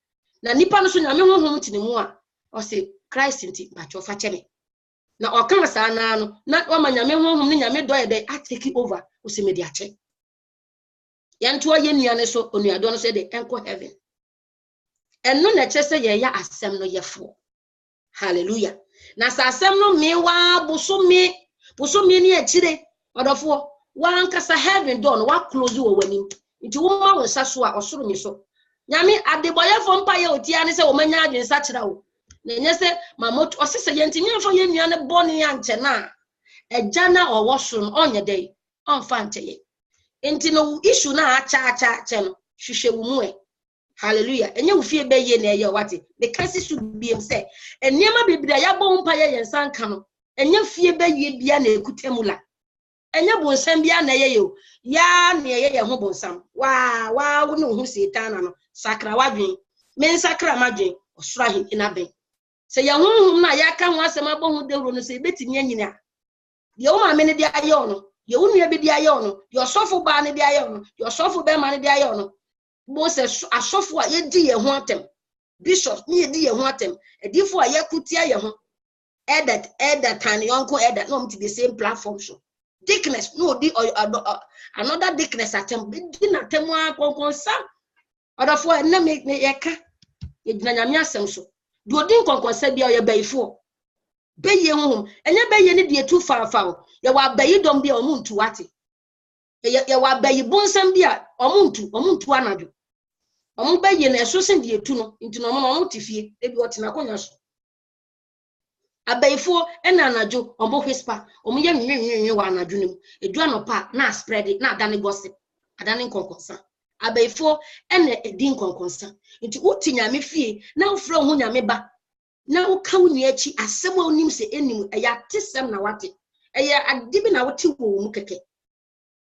na nipa no so nyame ho tinemu a o say Christ nti bacho fa cheme na okan sa na no na o ma nyame ho ne nyame do ye de take over o se me di ache yanto ye nuane so onuado no so de enko heaven enno na che se ye ya asem no yefo hallelujah na sa asem no me wa buso me ni akire odofo wa ankasa heaven door no wa close wo wani nti wo ma wo sa so a osoro ni so nyame adeboyefo mpa ye otia ne se wo manya adwen sa kira wo na nye se mamoto osese ye ntimi afo ye nuane boni ya nche na eja na owo so no onye dey onfa nche ye enti no issue na acha no hwehwe wo mu hallelujah enye wo fie be ye na ye wate the kasi su biem se eniema biblia ya bo mpa ye yensan ka no enye fie be ye bia na ekutemula enye bonsam bia na ye yo ya na ye ho bonsam wa wo no hu setan no sakra wadwen men sakra madwen osura hin inaben se ye honhum na ya ka ho asem abohu dewro no se betimi anyina ye wo ma me ne dia ye no ye wo nua be dia ye no ye osofo ba ne dia ye no ye osofo be ma ne dia ye no Moses asofo a ye di ye ho atem bishop ni ye di ye ho atem edifo a ye kutia ye ho elder tan yonko elder no mti the same platform so dickness no di another dickness atem di na temu akonkonsa odafo na me ye ka ye gina nyame asem so do di nkonkonsa bia ye bayifo beye ho enye beye ni de tu faafa ye wa bayi dom bia omuntu wate ye wa bayi bonsam bia omuntu anado omu beye na eso sen de etu no nti no omu tifie ebi wotina konya so abayifo ena anajo omu whisper omu ye nwenwenwe wa anajo nim edu anopa na spread na adane gossip adane nkonkonsa abayifo ena edi nkonkonsa nti uti nyame fie na ufro hu nyame ba na uka wunu achi asem onim se enim eya tesem na wate eya adibi na wote wo mu keke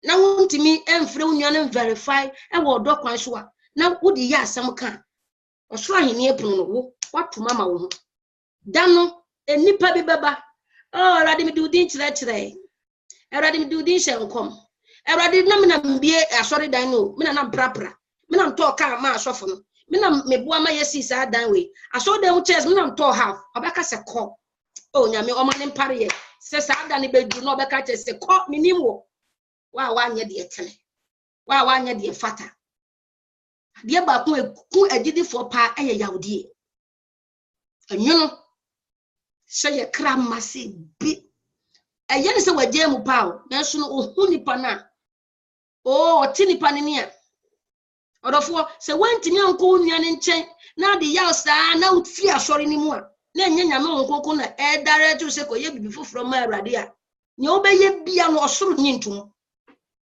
na wontimi emfre wunu na verify e wo do kwan so a na wodi ya asem kan osoro ahini epunu no wo watu mama wo ho dano enipa bi beba erade mi dudin kire erade mi dudin hyenkom erade na me na mbie asori dan no me na prapra me na nto ka ma asofo no me na meboa ma yesi sa dan we asori dan chairs me na nto half obeka se ko o nyame o ma ne mpare ye se sa dan be du no obeka che se ko minimwo wa anye de etele wa anye de fata de ba ku agidifo pa eye yawdie anyono Sheye kram masi bi eye se waje mu pawo nanso no ohu nipa na oti nipa ne ne odofo se wantimi anko nuane nchen na de yaw saa na utfi asori ni mu a na enye nyame onkonko na edare ju se ko ye bibi foforo ma awrade a nye obeye bia no osoro nyintum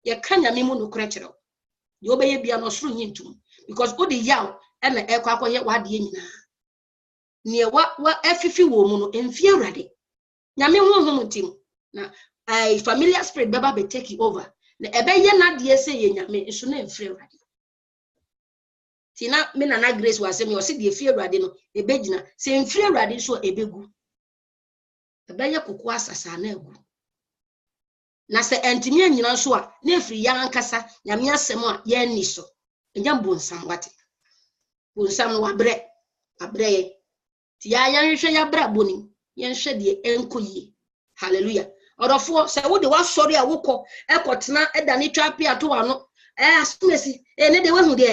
ye ka nyame mu no kura kire ye obeye bia no osoro nyintum because odi yaw na ekwa akoye wade nyina ne wa efifi wo mu no emfi awrade nyame honhom tim na familiar spirit beba be take over na ebeye na de ese ye nyame nso na emfi awrade tina me na grace was me o se de efi awrade no ebegina se emfi awrade so ebegu ebeye kokko asasa na egu na se entimi anyina so a na efiri ya ankasa nyame asem a ye ni so enya bonsam wate bonsam no wabre ti ya hwehwe ya bra boni ye hwe de enkoyie hallelujah odofo se wo de wa sori a wokọ ekotena edane twape ato ano asumesi ne de wehu de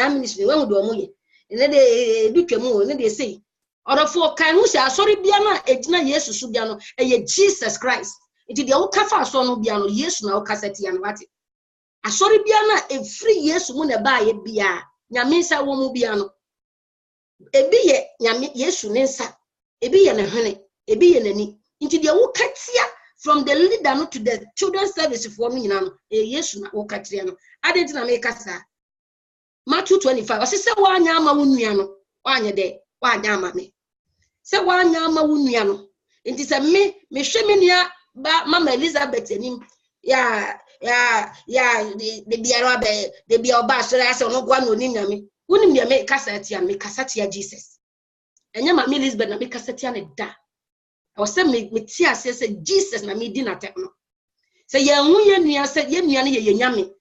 ministry wehu de omoye ne de bitwemu ne de sei odofo kan hu se asori bia na ejina yesu su bia no eye Jesus Christ iti de wo kafa aso no bia no yesu na wo kaseti ya no wate asori bia na efri yesu mu ne ba ye bia nyame nsa wo mu bia no ebi ye nyame yesu ne nsa ebi ye ne hwene ebi ye nani nti de wo katia from the leader no to the children's service for no nyina no yesu na wo katia no adenti na me kasa Matthew 25 o se wa anya ama wo nua no wa anya de wa anya ama me se wa anya ama wo nua no nti se me hwe me nua ba mama Elizabeth enim ya de biara be de bia oba so ya se no gwa no ni nyame woni me kasa tia me kasa tia Jesus enye ma Elizabeth na me kasa tia ne da o se me tia se Jesus na me di na tek no se ye hu ye nua se ye nua ne ye nyame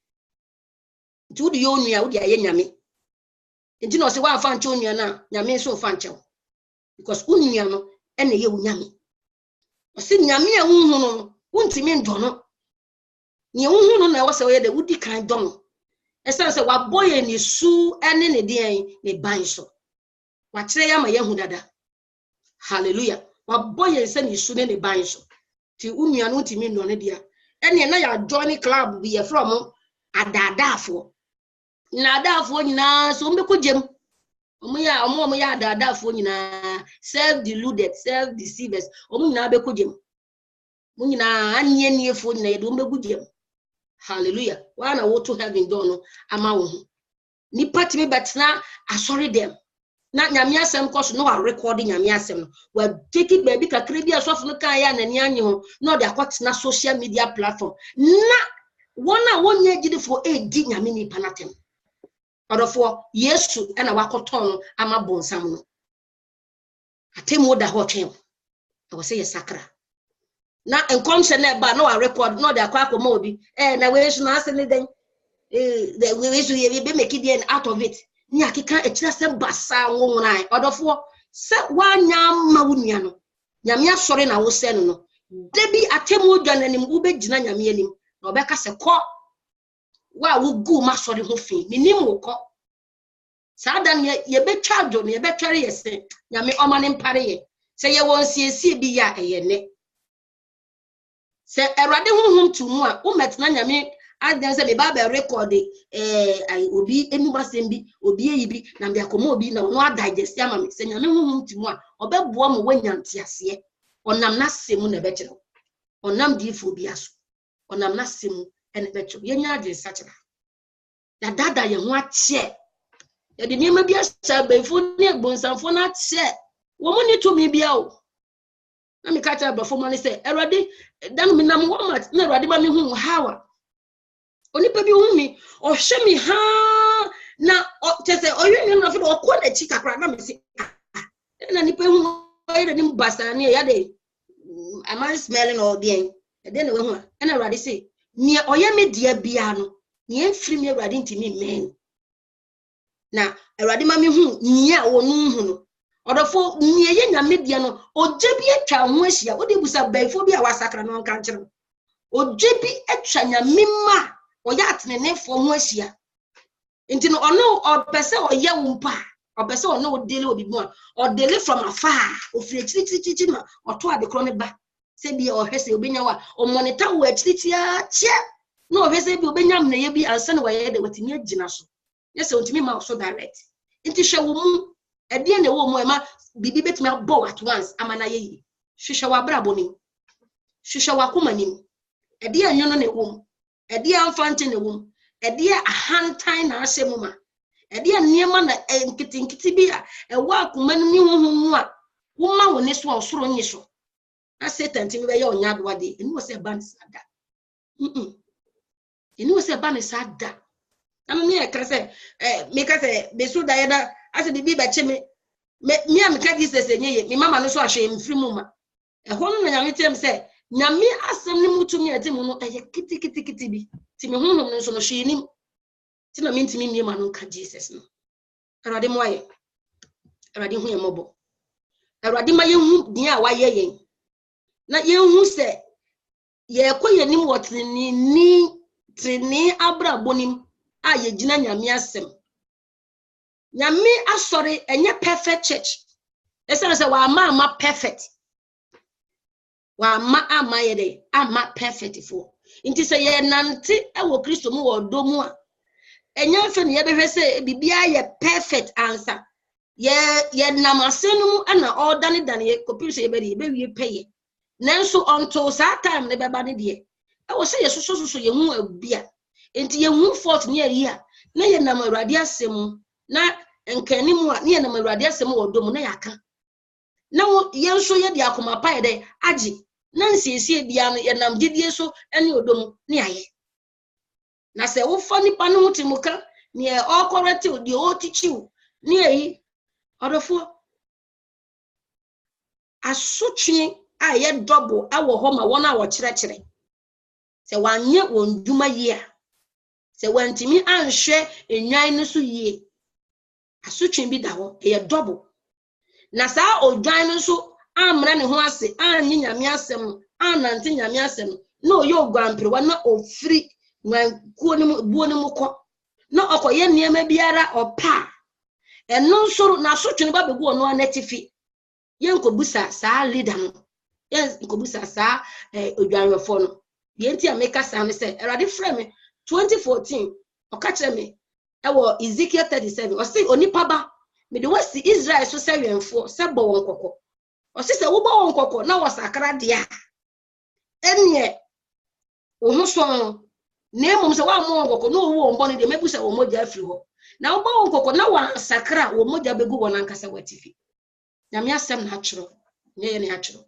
nti wodi yo nua wodi aye nyame nti no se wa fa nche nua na nyame so fa nche because nua no ene ye nyame o se nyame a hu no wontimi ndo no nye hu no na wo se wo ye de wodi kan do no esa se wa boye ni su ene ne den ne ban so wa kire ya ma ye hu dada hallelujah wa boye se ni su ne ban so ti unua no ntimi ndo ne dia ene na ya join club bi ye from adadafo na adafo nyina so mbeko jem omo ya adadafo nyina self deluded self deceivers omo nyina beko jem mo nyina anye niefo nyina ye do mbegu jem hallelujah wana wo to heaven don ama wo ho ni party me betna asori dem na nyame asem koso no wa record nyame asem no wa take it baby kakra bi asofo no kan ya na ni anye ho no de akotena social media platform na wona wonye gidifo di nyame ni panatem odofo yesu na wakoton ama bonsam no atemu da ho twen e wo se ye sakra na enkomse na ba no wa record no de akwa akoma obi na we yesu na asene den the way so you be make it out of it nya keka e kira se basa wonran odofo se wanya ma wunia no nyame asore na wo se no debi atemu dwananim wo begina nyame anim na obeka se ko wa wo gu ma sore ho fi minim wo ko sadan ye betwa do ye betware ye se nyame omane mpare ye se ye won siesie bi ya eyene se erade honhom tu mu a wo metna nyame adan se me ba be record ai obi enubasem bi obi eyibi na me akoma obi na no digest ama me se nyame honhom tu mu a obeboa mo wanyanti ase onam na semu na be kire onam difo bi aso onam na semu ene be kire ye nya ade sachira ya dada ye ho ache ya de niam bi asa befo ne egbonsanfo na ache wo mo ni to mi bia o na me ka cha befo mo ni se erade dan me nam wo mat na erade ma me hu hawa onipa bi hu mi o hwe mi ha na chese oyun no fo ko na chi kakra na me se na nipa hu oyire ni basa ni ya de am I smelling all the then we hu na erade se ni oye me dia bia no ni enfiri mi erade ntimi men na erade ma me hu nya wo nu hu no odofo ni ye nyame dia no oje bi atwa ho ahia wo de busa baifo bi a wasakra no nka nkire oje bi atwa nyame ma oya atene fo ho ahia nti no ono opese oye wo mpa opese ono odele obi mu a odele from afar ofire chirichirichi na oto adekro ne ba se bi o hwese obenya wa o monitor wo achirichi a che na o hwese bi obenya mna ye bi ansa na waye de watimi agina so yese ontimi ma so direct nti hwe wo mu ede na wo mu e ma bibi betimi abo at once amana ye hwehwe wa brabo nim hwehwe wa koma nim ede anyono na wo mu ede amfante na wo mu ede ahantan na asemu ma ede niema na nkitinkiti bi a ewa akoma ni honhom a wo ma wo ne so osoro nyi so na Satan timi be ye onya do ade eni wo se ban sada eni wo se ban sada na me e kase me kase be so da yeda ase bibi ba cheme me am ka Jesus enye me mama no so ahwe mfiri mu ma ho no nyame tem se nyame asem ni mutumi atemu no eye kiti bi ti me honhom no so no hwe nim ti na me ntimi mie ma no ka Jesus no erade mo aye erade hu yemobo erade ma ye hu din a waye yen na ye hu se ye koye nim wotni ni trini abrabonim a ye gina nyame asem nyame asori enye perfect church ese se wa ama perfect wa ama ye de ama perfect fo nti se ye nante ewo Kristo mu wo do mu a enye mfe ne ye behwe se bibia ye perfect answer ye namase no mu ana order dan ye kopi se ye be wie peye nanso until that time ne beba ne de ewo se ye soso ye hu abia nti ye hu fault ne ye a na ye nam Awurade asem na enkani mu a ne ye nam Awurade asem wo do mu na yaka na ye nso ye de akoma pa ye de agi na nsiesie bia no ye nam gidie so ene odom ne aye na se wo fa nipa no hutimuka ne o correct de o tichiu ne yi odofo asotwe a ye double awo ho ma wona wo kire se wanye wonduma yi a se wantimi anhwe enwan no so yie asotwe bi da ho ye double na saa odwan no so amra ne ho ase anyi nyame asem anante nyame asem na oyo ogwampre na ofiri nwan kuo ne buo ne mukọ na okoye niema biara opa eno nsoro na asotwe ba begu ono anatifi ye nkobusa saa leader no ye nkobusa saa odwanwefo no ye nti ameka saa ne se erade frame 2014 oka kire me ewo Ezekiel 37 o se onipa ba me de wasi Israel so se wenfo se bo won kokko o se wo bo won kokko na wo sakra dia enye wo ho so ne mum se wa mo won kokko no wo won bo ne de mebusa wo moja afiri ho na wo bo won kokko na wa sakra wo moja begu won ankasa watifi nyame asem na achiro ne achiro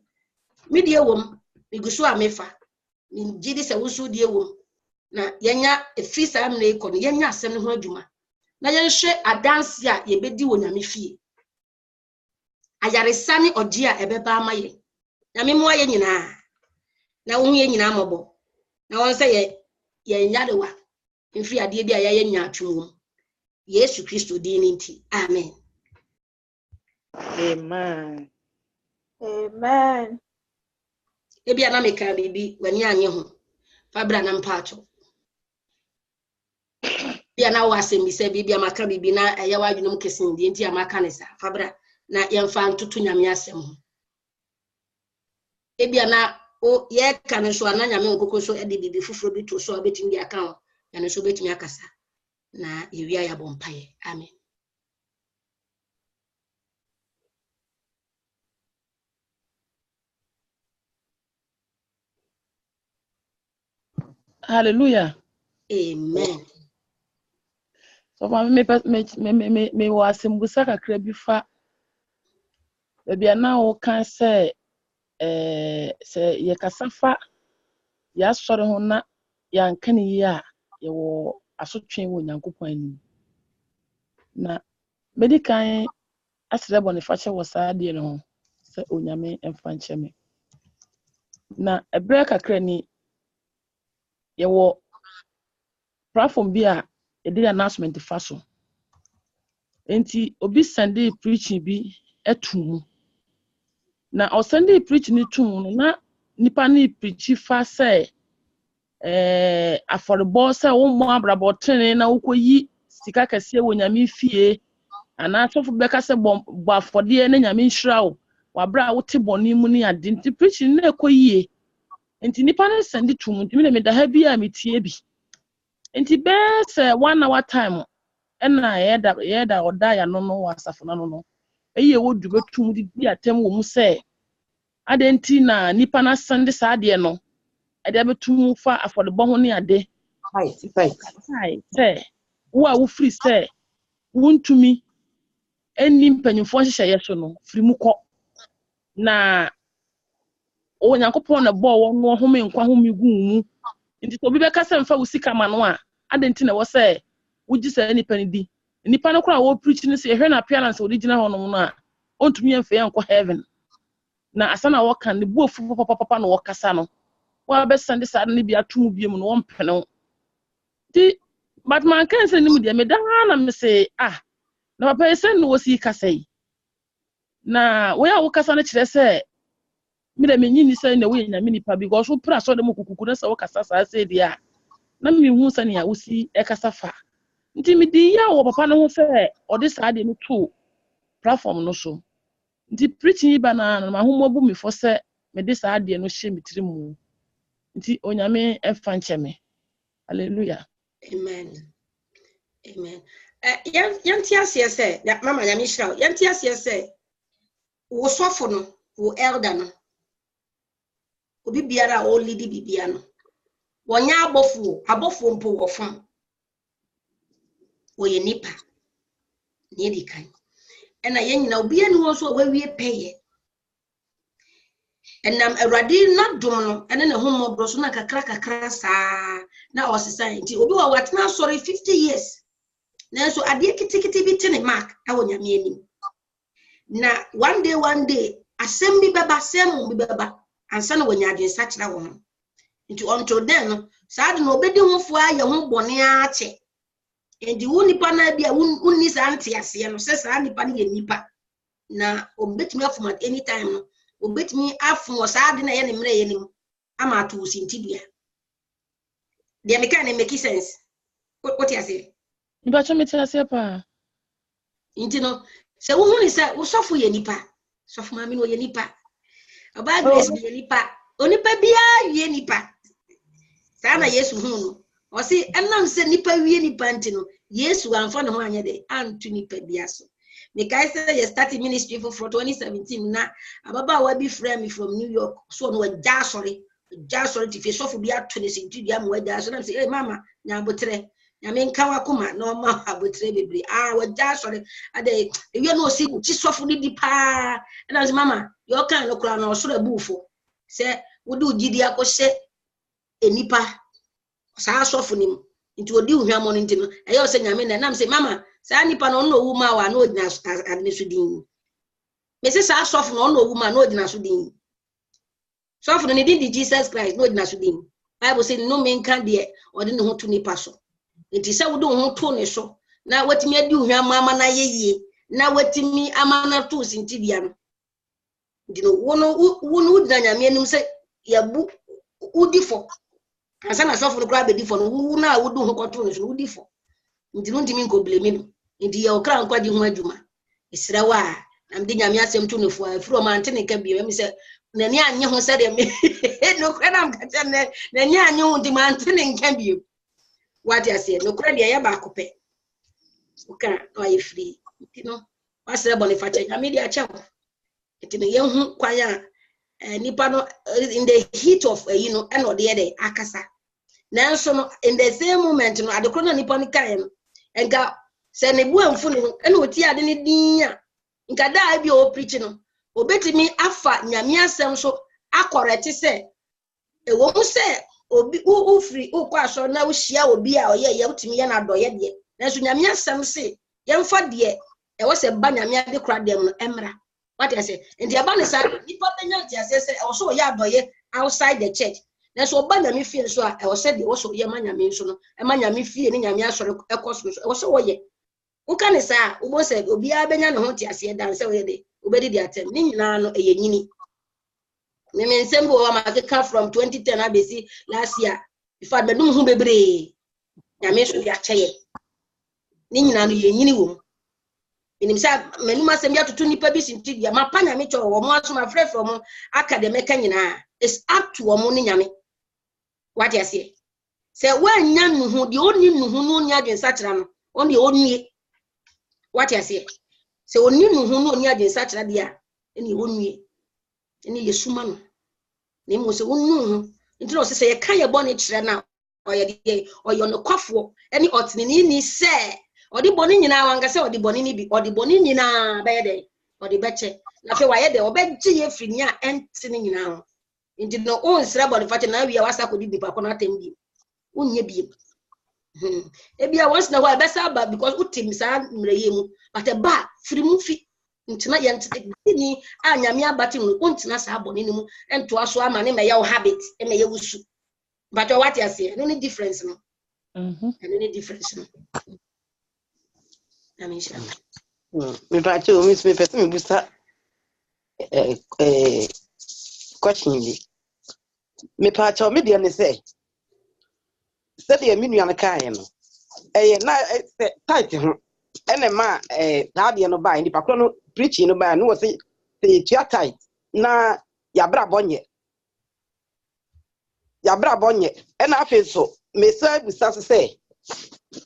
me die wom migusu amefa mi gidi se wusu die wom na yenya efisa am na iko no yenya asem ne ho adwuma na yenhwe adanse a yebedi wo nyame fie ayaresa ne odi a ebeba amaye nyame mo aye nyina na wo ye nyina mobo na won se ye nyadewa mfiri ade bi a yɛyɛ nyaatwom Yesu Kristo din nti amen. Amen. Amen. Ebia na meka bibi wani anye ho fabra na mpacho bia na wasem bi se bibia maka bibi na ɛyɛ wadwunum kesin di nti amaka ne sa fabra na yɛmfa ntoto nyame asɛm ho ebia na o yɛ ka ne so ana nyame nkoko so ɛde bibi foforo bi to so obetimi di aka ho ya ne so obetimi akasa na yewia ya bompaye amen. Hallelujah. Amen. So me was in Busaka Krebifa. Baby, now can say, ye casafa, yas for hona, yan canny ya, ye were a so train when young coupon. Na medicae as the Boniface was sad, you know, said Unyame and Fancheme. Na a break a cranny, ye were platform beer, a day announcement fashion. Enti obi Sunday preaching bi etum na o Sunday preaching ni tum no na nipa ni preach fa say affordable say wo mo abrabo tene na wokoyi sika kase wo nyame fie ana sofo beka say bo afode na nyame nhira wo wabra wo te boni mu ni ade nti preaching na ekoyie enti nipa na Sunday tum nti me da ha bi a metie bi enti be say 1 hour time ena yeda oda ya no wasafo na no eye wodu betum di atem wo mu se adenti na nipa na sande saade no ade betum fa afodebo ho ne ade right se wo a wo free se wontumi eni mpanyimfo hyehyɛ yeso no free mu kɔ na o nyankopon na bo wo no home nkwa home gu mu nti obi beka se mfa wo sika ma no a adenti na wo se wogi sa nipa ni di nipa no kora wo preach ni se ehwe na appearance original ho no a ontumi emfe enko heaven na asana wo kan ne buofu papa no wo kasa no wa be sande sa ne bia tum biem no wo mpene di but man kan se ni mu de me da na me se na papa esen no wo si kasa yi na wo ya wo kasa no kire se me de me nyini se na wo nya me nipa because wo pra so de mo kukuku na se wo kasa sa se dia na me hu se ne ya wo si e kasa fa nti me di ya wo papa no ho se odi sa de no to platform no so nti preaching ba na ma homo bu me fo se me de sa de no hye mitiri mu nti onyame efa ncheme hallelujah Amen. Amen. Yanti asie se mama nyame hira yanti asie se wo sofo no wo elder no obi biara o lead bibia no wonya abofo mpo wo fam wo ye nipa ne di kan ena yenyina obi ani wo so wawie peye enam awrade na dom no ene ne homo bro so na kakra saa na o society obi wa watena sorry 50 years na so ade kitikiti bi tene mark awo nyame anim na one day asem bi baba sem bi baba ansa na wonya adwen sa kira wo ho nti until then no saade no obedi hofo aye ho bone ache endi wo nipa na bia wonni sa ante ase no se sa nipa ne ye nipa na obetumi afom at any time no obetumi afom saade na ye ne mre ye nim ama to usintibia de me kan make sense what you say nipa chomete ase pa nti no se wo hu ni se wo sofo ye nipa sofo ma mi no ye nipa oba grace bi ye nipa onipa bia ye nipa sa na Yesu hu no o si enam se nipa wie nipa nti no Yesu anfa ne ho anye de antu nipa bia so me kai say you start ministry for 2017 na ababa wa bi frame from New York so no ja sorry ti fe sofo bia to ne sinti bia mo ja so na say hey mama nya botre nya me nka wa kuma na ma abotre bebre wa ja sorry ade ewie no si chi sofo ni di pa na say mama yo kan no kura na osoro abufo se wodi ugidi akose enipa sa sofo nim nti odi uhwamo no nti no eyo se nyame na nam say mama sa nipa no no wuma wa na odina adne so din me se sa sofo no no wuma na odina so din sofo no ni di Jesus Christ no odina so din Bible say no men kan de odi ne ho to nipa so Nti se wo do ho to ne so na watimi adi hwama ama na yeye na watimi ama na to sintibia no nti no wono udina nyame anim se yabu udifo asa na sofo no kra be difo no wo na wo do ho koto ne so udifo nti no ntimi nko blame no nti ye okra nkwa di ho adwuma isra wa na mde nyame asem to no fu afro ma ante ne ka bi me se na ni anye ho se de me no kra na mka ne na ni anye ho ndi ma ante ne nka bi what you say no kra de ya ba kope uka no aye free no wasere boniface nyame de acha enti no yehu kwanya nipa no in the heat of and ode de akasa nanso no in the same moment no adekro na nipa ni kan no enka se ne bu amfu no ena oti ade ne din a nka da bi o preach no obetimi afa nyame asem so akorete se ewo mu se obi u free u kwa so na u hia obi a oye ye utimi ye na doye de nanso nyame asem se yemfa de e wo se ba nyame ade kra dem no emra what I say and the abane say nipa benya ti ase say also ye adoye outside the church nanso oba nyame fie so a e wo se de wo so ye ma nyame so no e ma nyame fie ni nyame asore ekoso so e wo se wo ye uka ne sa ubo se obi a benya ne ho ti ase dan se wo ye de obedi di atem ni nyina no eye nyini me nsem bo ma ka from 2010 abesi last year before medum hu bebre nyame so ya cheye ni nyina no ye nyini wo inimsa menuma sem ya tutu nipa bi sinti dia mapa nyame cho wo mo aso ma frefro mo academic nyina is up to wo mo ni nyame what you say se wanya nuhu di oni nuhu no nya den sachira no oni onue what you say se oni nuhu no nya den sachira dia eni onue eni yesuma no ne mo se onu ntino se ye kan ye bone kire na oye no kwafo eni otini ni se odi boni nyina wanga se odi boni ni bi odi boni nyina be de odi beche na fe wa ye de obegye ye firi ni a enti ni nyina ho nti no on sra boni fati na wi wasa ko di bipa ko na atem bi unye bi ebia once na wa besa ba because utim sa mreye mu but ba firi mu fi ntina ye ntite ni anyame abati mu untina sa boni ni mu ento aso ama ne me ye habit e me ye wusu but what you say no difference no any difference no amisha me pa che o mi se me pese me busa question bi me pa che o me de ne say de me nua na kan no na tight ho ene ma da de no ba ni pa kro no preaching no ba no say tia tight na ya bra bonye ena afi so me say busa say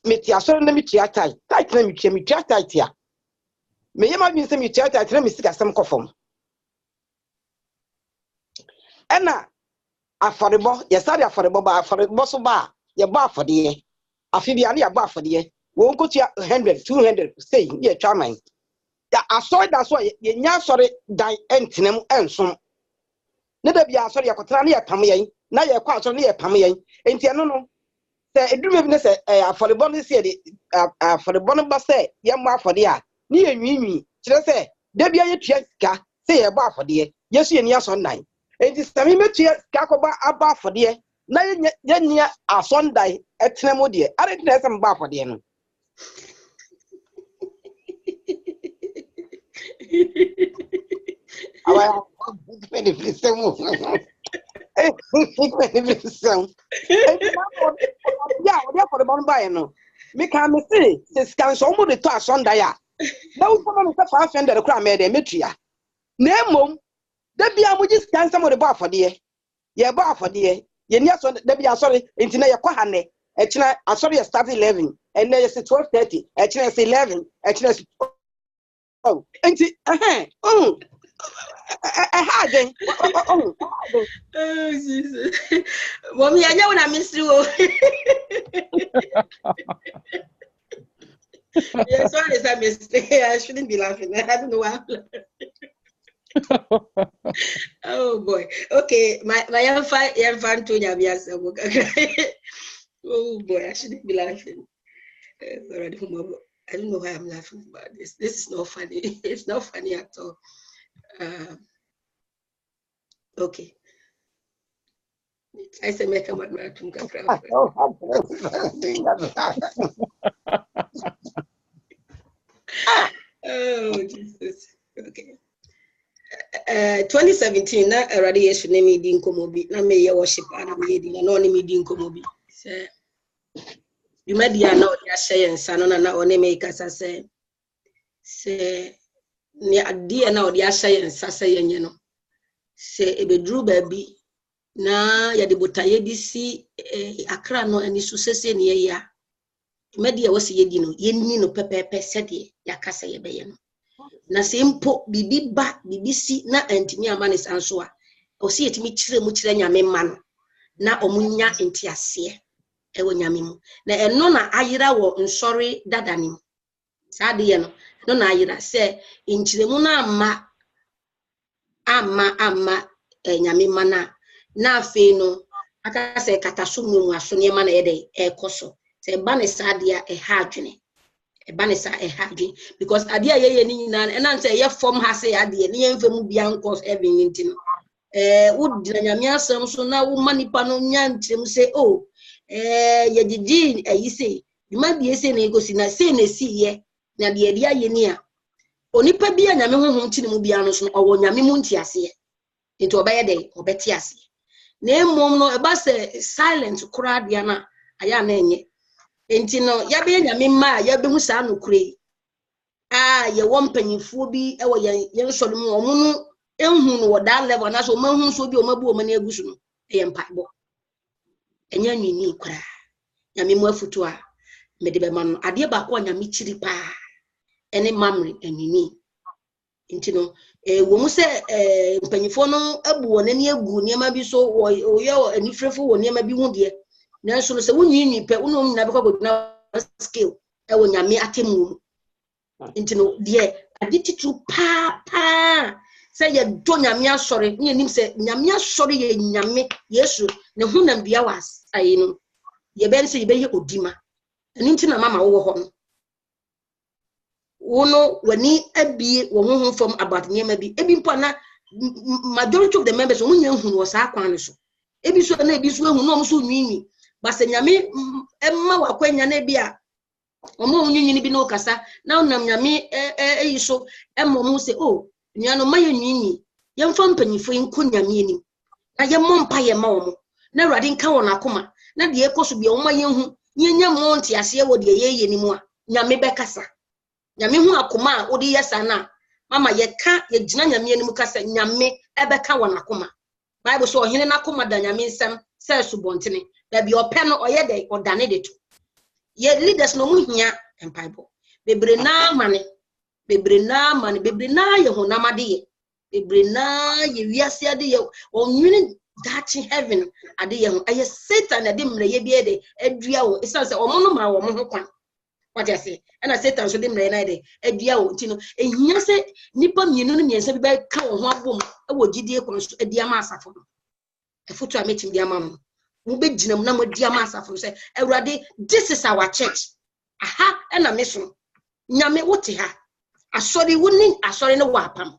me tia so na me tia tight na me tia tight ya me yema bi se me tia tight na me sika sam kofom ena aforebo ye sare aforebo ba aforebo so ba ye ba afode afi bia na ye ba afode wo nko tia 100 200 say ye twaman ya asori da so ye nya asori dan entenem ensom ne da bia asori yakotra na ye pam yen na ye kwa asori na ye pam yen enti eno no se edume bi ne se aforebo ne se de aforebo no ba se ye mo afode a ne ye nwinwi kire se da bia ye tua sika se ye ba afode yesu ye ni asondan enti sami metua sika ko ba aba afode na ye nya asondan etenemu de are tina se mba afode no awa pedi pressão pedi pressão ya o dia for bon buy no me can me say scan so mo de to asonda ya na wo so no se 500 kra me de metua na emom da bia mo ji scan some de ba afode ye ba afode ye ni asonda da bia sorry enti na ye kwa hane e kina asori ye start 11 and na ye 12:30 e kina 11 e kina oh enti oh Jesus mommy anya una mystery o yes sorry it's a mistake I shouldn't be laughing I don't know why oh boy okay my fan to nyabia sebo oh boy I shouldn't be laughing already I don't know why I'm laughing about this is not funny it's not funny at all okay I say make a man to oh Jesus. Okay. 2017 na radiation na me di nkomobi na me ye worship na me di na no me di nkomobi say you may dia na o dia share nsa no na o ne me kasa say ni ade na o dia share nsa say yenye no say ebedru ba bi na ya de botaye di si akra no ani so sese ne ye ya me dia wo se ye di no ye ni no pepepe sede ya kasa ye be ye no na sempo bibi ba bibi si na antimi amane sanso a o se yetimi kire mu kire nyame ma no na omunya entiase e wo nyame mu na eno na ayira wo nsori dada nim sa de ye no na ayira se nkire mu na ama nyame ma na afi no aka se kataso mu aso ne ma na ye de ekoso se ba ne sa de a ha adwene banisa haji because adia ye ni nyina na nse ye form ha se ade ni ye mfemu bia nkos even yinti no wo dina nyame asem so na wo manipa no nya ntrem se oh ye gigi ayi se duma bie se na egosi na se na si ye na de dia ye ni a onipa bia nyame honhom ti ne mu bia no so owo nyame mu ntiase enti obaye de obeti ase na emom no eba se silent kura dia na aya na enye enti no ya be nyame ma ya be hu sa no kure ye wo mpanyimfo bi e wo ye nsoro mu omo no enhu no wo da level na so mahu so bi o mabu o ma na egusu no ye mpaibo enya nwini kura nyame mu afutu a me de be ma no ade ba ko nyame chiri pa ene mamre enwini enti no wo mu se mpanyimfo no abu wo na ni egu niema bi so wo ye anifrefo wo niema bi hu de na so no se wunyi pe uno nyina be ko na skill e wo nyame atemu enti no de adititu pa se ye do nyame asore ni nim se nyame asore ye nyame yesu ne hunam bia was ayi no ye be se ye be ye odima eni nti na mama wo ho no wono wani abie wo honhom from about nyema bi ebi mpo na majority of the members omunya hunu wo sa kwan so ebi so na ebi so ehunu no so nwini base nyame emma wakwanya na bia omo nyinyi bi no kasa na onam nyame eyiso emmo mu se oh nyano maye nyinyi yemfa mpanyifo nko nyame ni na yemmo mpa ye ma omo na awrade nka wona akoma na de ekoso bia omo yehu nyenya mo ntiase wo de yeye ni mu a nyame bekasa nyame hu akoma a odi yesa na mama ye ka ye gina nyame ni mu kasa nyame ebeka wona akoma bible so ohene na akoma da nyame nsam se subontene da bi ope no oye de odane de to ye leaders no mu hia bible bebre na mane bebre na ye honamade ye bebre na ye wiase ade ye onwini that heaven ade ye ho aye satan ade mre ye bi ede adua wo isanse omo no ma wo mo ho kwan what you say and satan so de mre na ede adua wo ntino ehia se nipa mienu no miensa bi ba ka wo ho abom e wo gidie kon so adia ma asafo no efutu ametim dia ma mo mo be ginam na mo dia ma asafo se awrade this is our church aha na me so nyame wote ha asori woni asori no wapam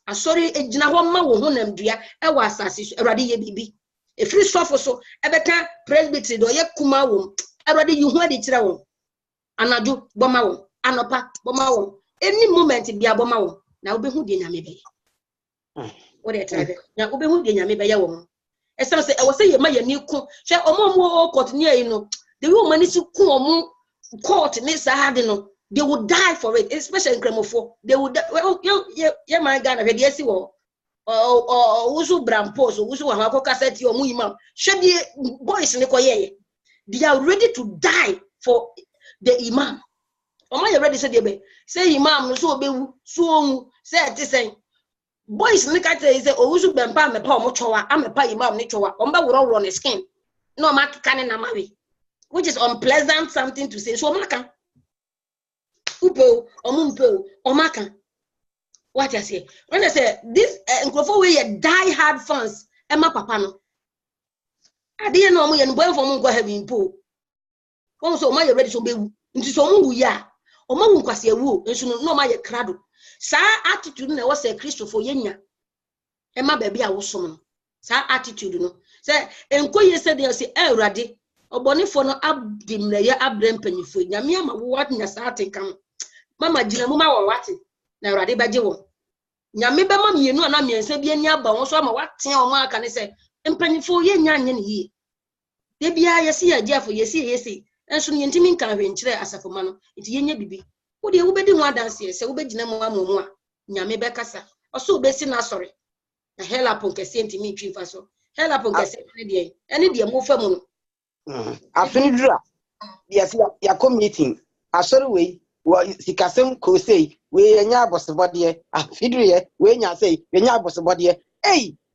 asori ejina ho ma wo honam dua e wa asase so awrade ye bibi e free sofo so ebeka presbytery do ye kuma wo awrade yi hu ade kira wo anaju boma wo anopa boma wo any moment bia boma wo na obehu de nyame be what dey try na obehu de nyame be ye wo ese se e wo se ye ma ye ni ku hwe omo court ni ayi no the way mani si ku omo court ni sa hade no they would die for it, especially in Cremofo. They would yeah my God, I guess you also brampos, also have a cassette or muimam. Should the boys in the koye? They are ready to die for the imam. Or my already said, say imam, so be so say saying. Boys in the country is also bampa me palm chowa, I'm a pay imam nichowa, umba will all run a skin. No mat cannon amavi, which is unpleasant something to say. So maka. Upo omumpo omaka what I say when I say this nkrofo we die hard fans ema papa no ade na omo ye no boy for mo go heaven po won so omo ye ready so be nti so omo wu ya omo wu nkwase ewu enso no omo ye krado sa attitude na wo say Christopher yenya ema ba bia wo som no sa attitude no Say enkoye said they say Radi oboni for no abdim na ye abrem panyifo nyame ama wo wat nya saate kam mama gina mu ma wo wate na Radi baje wo nyame be ma mienu ana miensa bi ani aba won so ama wate o ma aka ne say mpanyifo ye nya anya ne yi de bia ye se ya diafo ye se enso ne ntimi nka hwe nkire asafo ma no nti ye nya bibi wo de wo bedi ho adanse se wo begina mu amomu a nyame be kasa oso obesi na sori na hela pon kese ntimi twi fa so hela pon kese ne de mo fa mu no afini dura yes ya committee asori we sikasem ko sei we nya abosebode afidru ye we nya sei we nya abosebode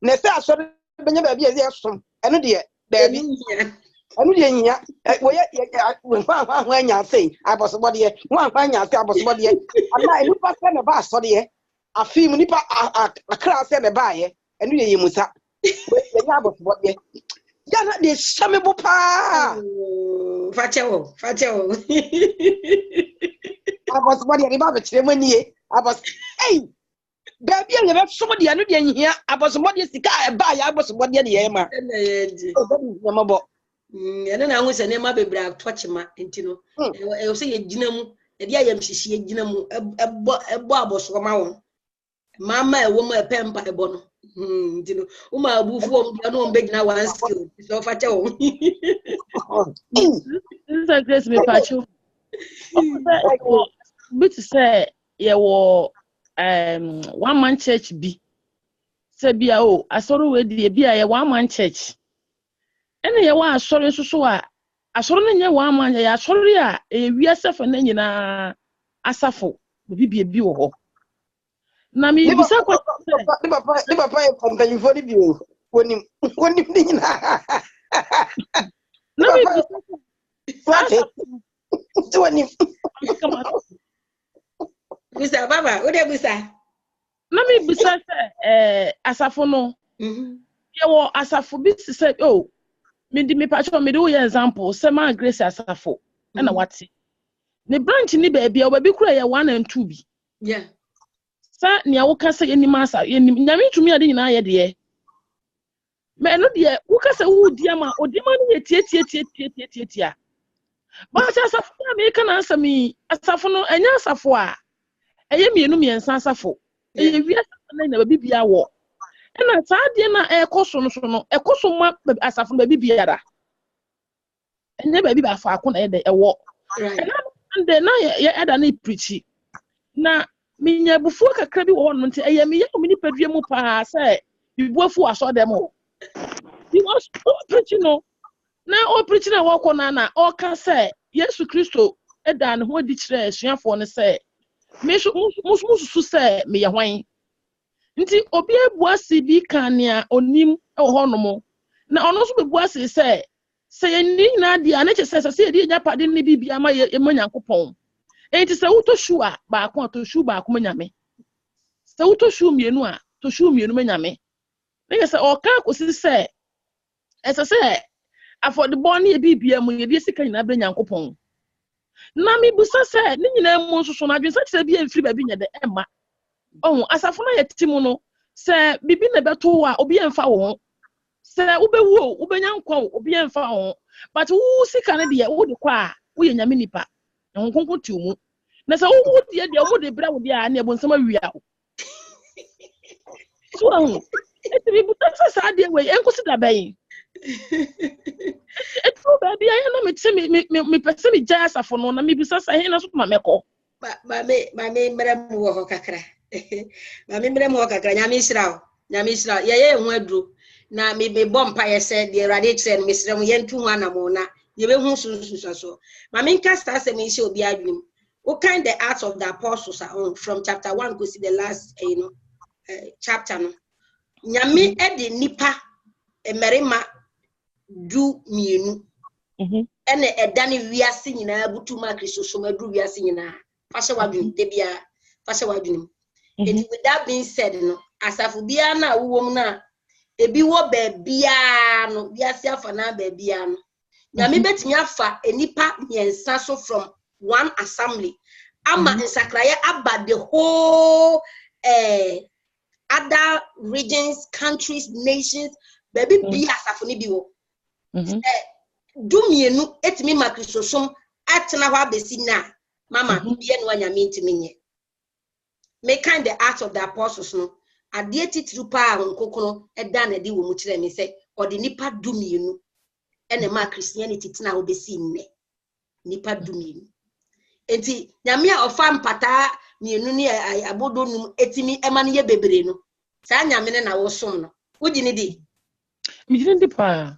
na se asori benya ba bia ye som eno de baby eno de nya we we fa nya sei abosebode wa nya sei abosebode ana enu pa se na ba asori ye afim nipa akra se na ba ye eno de yemusa we nya abosebode Yana de shame bopa. Fachewo. Abosbody ani ba be kire manie. Hey. Baby e be somebody anu de nhia. Abosbody sika e ba ya abosbody de ye ma. Na ye di. O ba ni ma bo. Ene na hu se ne ma bebra tochima enti no. E o se ye gina mu. E dia yam hihie ye gina mu. Ebo aboso ma won. Mama e wo ma pempa ebo no. Ntino uma abufu om dia no mbegina one skill so fache o This grace me pacho bit say ye wo one man church bi say bia o asoro we die bia ye one man church ene ye wa asoro so a asoro no nye one man ye asoro a e wiase na nyina asafo bi wo ho na mi bisa kwa ni papa e company for bi o wonim ni na na mi bisa what wonim bisa baba o de bisa na mi bisa se asafo no ye wo asafo bi se o me di me pacho me do example se ma grace asafo na wate ne branch ni ba bia o ba bi kura ye 1 and 2 bi yeah sa nia wo kasa yenim asa yenim nyame tumi ade nyina ye de me no de wo kasa wo di ama odima no ye tie ba cha asafo na me kana asami asafo no enya asafo a eye mienu miensa asafo eye wi asafo na ba bibia wo na sa de na ekoso no ekoso ma asafo na bibia da enya ba bibia fa akona ye de ewo and na ye ada na preach na minya bufu kakra bi wo no nti eye me ye mi ni padua mu pa se bibuafu aso dem o he was preaching no na o preaching na wo kona na o ka se Yesu Kristo eda ne ho di kire asuafo ne se me musu se me ye hwan nti obi ebuasi bi kan ya onim e ho no mo na ono so bebuasi se ye ni na dia na che se ye nya pade ne bibia ma ye manyankopon enti se wuto shu a ba ko to shu ba ko nyame se wuto shu mienu a to shu mienu nyame ne se o ka ko si se ese se afọ de bon ye bibia mu ye de sika nyina be nyankopon na mi busa se ni nyina mu nsoso na dwensa se bia mfiri ba bi nya de emma asafo na ye timu no se bibi na beto a obi emfa wo se ubewu ubenya nkwa obi emfa wo but wo sika ne de wo de kwa wo ye nyame nipa nkonko ti mu na se wo de wo de bra wo de a na ebonsam awia wo so eti bi buta sa de we enkosi da bayi eto ba bia ya na me pese me ja asafo no na me bisa sa he na so ma meko ba me mra mu wo kakra ba me mra mu wo kakra nyame israel ye hu aduro na me bom pa ye se de rade kire no me sira mu ye ntu hu anamo na ye be hu so ma me nka star se me ise obi adwum what kind the Acts of the Apostles are on from chapter 1 go see the last chapter no nyame e de nipa emerima du mienu ene edane wiase nyina butuma Kristo so madu wiase nyina fashe wadwum de bia fashe wadwum and with that being said no asafu bia na wowom na ebi wo ba bia no wiase afa na ba bia no nyame betimi afa enipa nyensa so from one assembly ama nsakraye about the whole other regions, countries, nations, baby bi asafo ni bi wo dumienu etimi makrisosom atena ho abesi na mama bibie no anyame ntimi nye me kind the art of the apostles no ade titru pa nkokoro eda na de wo mu kire me se odi nipa dumienu ene ma Christianity tena ho besi nne nipa dumienu enti nyame a ofa mpata mienu ni abodonum etimi ema ne ye bebre no sa nyame ne na wo som no wodi ne di mi di pa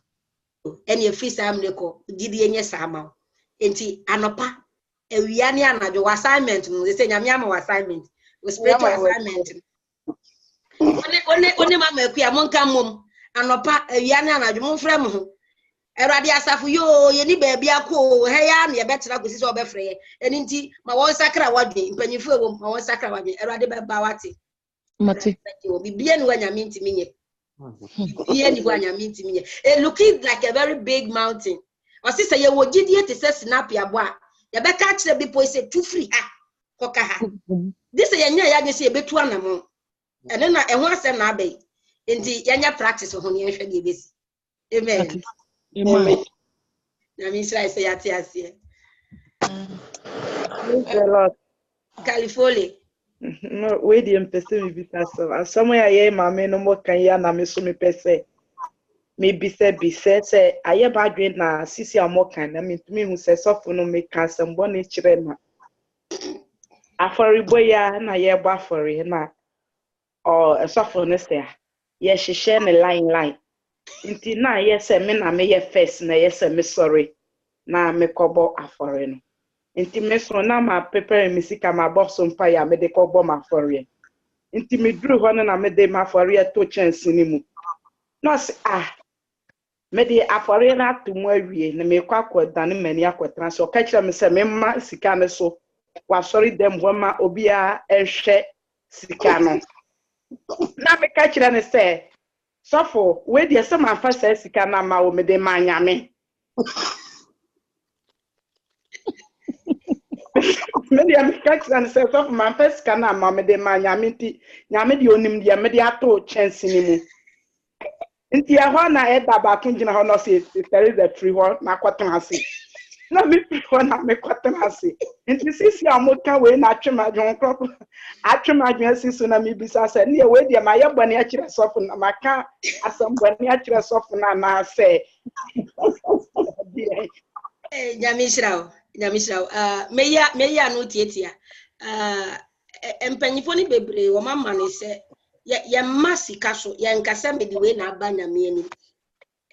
ene free sam ne ko gidi enye sama enti anopa ewia ne anajo assignment no se nyame ama assignment we spiritual assignment one mama akua monka mom anopa ewia ne anajo monfrɛ mo ho Eradi asafu yo ye ni baabi akọ he ya na ye betena gosi so obefre ye eni nti ma won sakra wadwe mpanyifo ewo ma won sakra wadwe erade be ba wate mate bibie ni wanyame ntimi nye bibie ni wanyame ntimi nye it looking like a very big mountain o si say ye wo gidie te se snap ya bo a ye be ka kire bi po se tu free ha koka ha this ye nya ya gese ye betu anamo ene na ehun asem na abai nti ye nya practice ho ne ehwe de besi amen. Amen. Na mi Israel say ati asie. California. No, we the person me bisa so. Somewhere ye mama no more kan ya na me so me pese. Me bise say aye badwe na sisi amokan na me tumi hu say sofo no me kan sembo ne kire na. Aforibo ya na ye bo afori na o sofo ne say ye hihye ne line. Inti na yes me na me ye first na yes me sorry na me kobo afore no inti me so na ma prepare me sika ma box mpa ya me de kobo ma afore inti me duru ho na me de ma afore to chance ni mu no se me de afore na atumu awie na me kwa dan mani akotra so ka kira me se me ma sika me so wa sorry dem ho ma obi a ehwe sika no na me ka kira ne se Sofo, we dey some afa say sika na ma wo me de manyame. Me dey am catch and say sofo man fa sika na ma me de manyame ti, nyame de onim de me de ato chance ni mu. Nti ya ho na e da ba kun gina ho no say there is a free one na kwatan ase. Na me free one na me kwatan ase. Nti sisi amoka we na atwema jon krop. Atwema jon sisi na me bisa say ne we dey ma ye bone a kire sofo na maka asam bone a kire sofo na say Nyamishraw meya no tietia empanyifo ni bebre wo mama ne se ye masika so ye nkasa me di we na aba nyame ani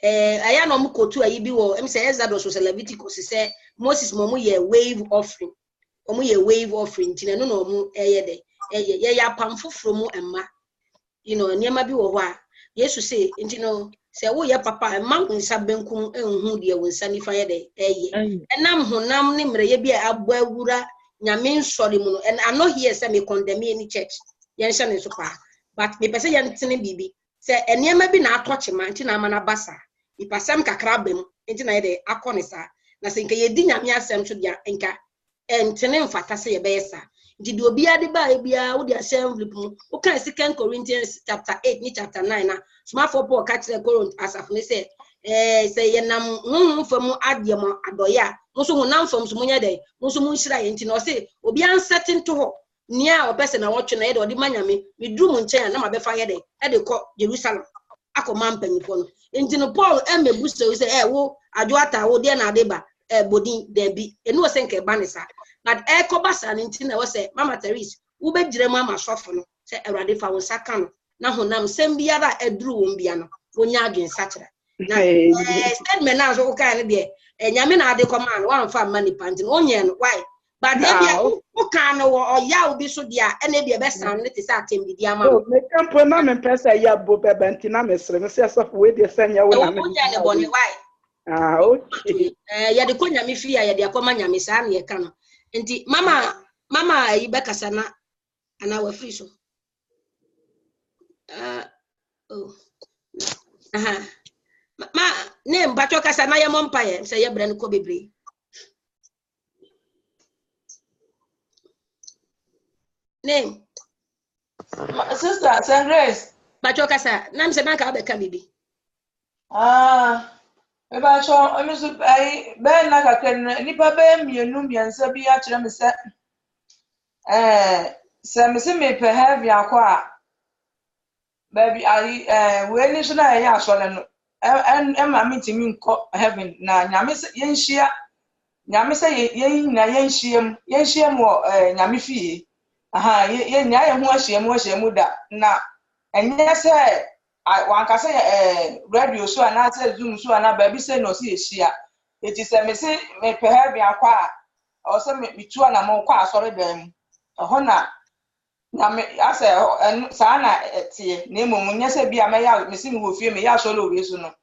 aya no mkotu ayi bi wo em say Exodus so Leviticus say Moses mo ye wave offering omo ye wave offering tina no no mo de ye ya pamfoforo mu emma niema bi wo ho a Yesu say ntino say wo ye papa emma nsa benkum enhu de wo nsa nifa ye de enam honam ne mreye bi abo awura nyame nsori mu no and I know here say me condemn any church ye nsa ne so pa but me pese ye ntene bibi say eniema bi na atoche man ntina ama na basa ipasam kakra bem ntina ye de akone sa na se nka ye di nyame asem so dia nka ntene mfata se ye be yesa nti di obi ade ba ebia wo di assembly mu wo kan 2 Corinthians chapter 8 ni chapter 9 na soma for Paul ka kire Corinth asafo ne say say ye nam famu ade mo adoya nso honam fam so munya dey nso mun hira ye nti na o say obi an setting to ho nia opese na wotwe na ye de odi manyame me duru mu nchen na ma be fa ye dey e de ko Jerusalem akoma mpanyifo no nti no Paul emebu say wo adwo ata wo de na adeba bodin debi enu o se nke banisa but ekobasa nti na wo say Mama Teresa wo be gire mama sofo no say Awurade fa wo saka no na honam sem biara eduru wo mbia no wonya adwen sakira na statement na so ka ne de nyame na ade command wan fa mani panti onye no why but ebia wo kan no oya obi so dia ene bia be san ne te sa atem di ama no me kampo na me pesa ya bo beba na me sere me se sofo we de sanya wo na me ne boni why okay ya de ko nyame fi ya de akoma nyame sa na ye ka no nti mama yi be kasa na ana wa free so ma ne mbacho kasa na ye mompaye se ye bra ne ko bebre name Sister Grace bacho kasa na mse na ka be ka bibi Eba cho emisu ai be na kakren nipa be mienu miensa bi a kire me se se me se me pe heavy akwa baby ai we ni so na ya asole no ma me timi nko heaven na nyame se yenhia nyame se yen na yenhiem wo nyame fie aha yen nya ye ho ahyiam da na enye se wanka se radio so ana se zoom so ana baby se no se ehia eti se me se me pe heaven akwa o se me tu ana mo kwa asore dem ho na nyame ase sa na tie na emom nya se bia me ya me se me wo fie me ya so lo we so no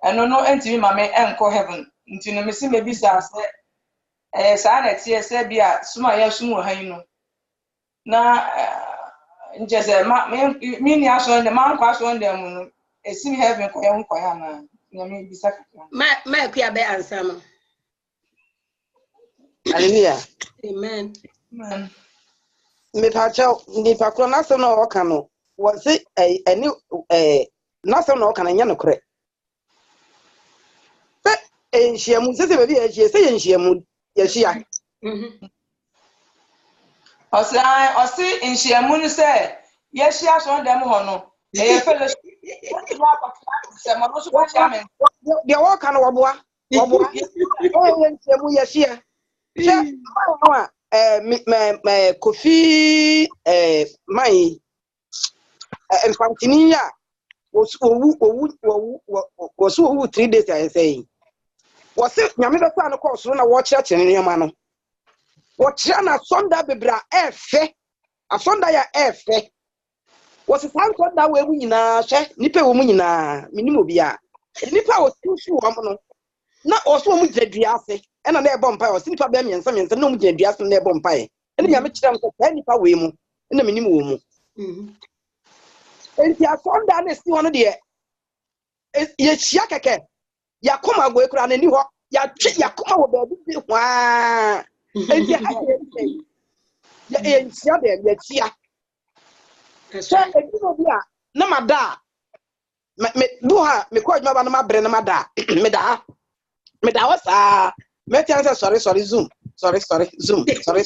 eno no entimi ma me enko heaven nti no me se me bisa se sa na tie se bia suma ya sumu han no na nje se ma me ni aso nde ma nkwa so nde mu no esi heaven ko ya nkwa ya na nyame bisa kakra ma kuya be answer no. Hallelujah. Amen. man Me pa chao ni pa kro na so no oka no. Wo se ani na so no oka na nya no kre. Se enhyiamu se be bi ehie se enhyiamu ye hia. osi nhyiamu no se ye hia so nde mu ho no e fellowship se mo no so kwa chairman De wo ka no wo boa. Enhyiamu ye hia. Che no a me Kofi mai infantini ya was owu 3 days I say was nyame be kwa no course na wo kire nneema no wo kire na sonda bebra efe asonda ya efe was san sonda we mu nyina hwe nipa we mu nyina minimo bia nipa o tusu wo no na oso mu gyadua ase ena na ebo mpa o nipa be miensa na mu gyadua ase na ebo mpa e ena nyame kire am so nipa we mu ena minimo wo mu enti asonda na si hono de ye chia keke yakoma go ekura na ni ho ya twe yakoma wo ba bi hwa enti ya entia de ya tia so enti no bia na mada me do ha me ko adwuma ba na mabre na mada me da wasa me tia say sorry zoom sorry zoom sorry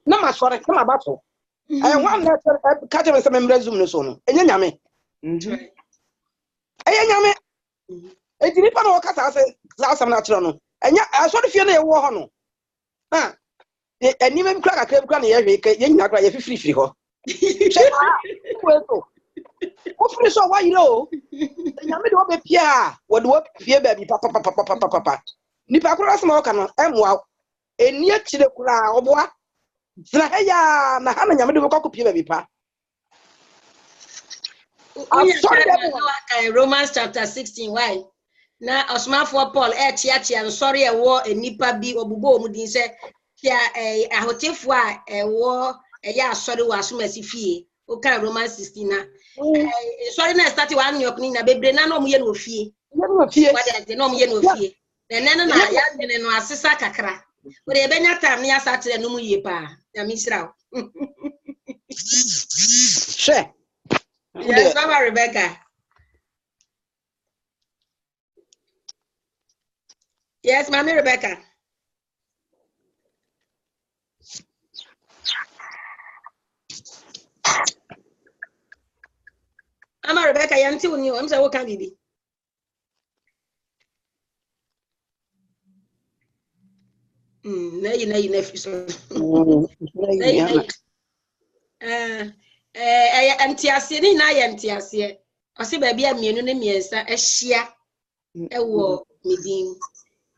na ma sorry na ma bato one na ka je me say me zoom no so no enya nyame nyame enti nipa na wakasa ase asam na kire no enya asori fie na ye wo ho no ha eni me kra kakra na ye hwe ke ye nyina kra ye fifiri ho ko firi so wa yiro nyame de obe pia wo de wo fie ba bi papa nipa kra asam waka no emwa eni akire kra oboa zira heya na ha na nyame de wo ko pie ba bi pa Romans chapter 16 why na osmafo Paul chia sorry e wo enipa bi obubo omudin se kia ahotefo a wo ya sorry wo asomasi fie o kan Romans 16 na sorry na start one new opening na bebre na no ye no fie what is no ye no fie na ya dene no asesa kakra o de benya tam na ya satere no mu ye pa ya misra she yes Mama Rebecca. Yes, Mommy Rebecca. Mama Rebecca, you until you. I'm saying, what can be? No, you nephew. Antiasie ni na ye antiasie. Ose ba bia mienu ne miensa ehia ewo midin.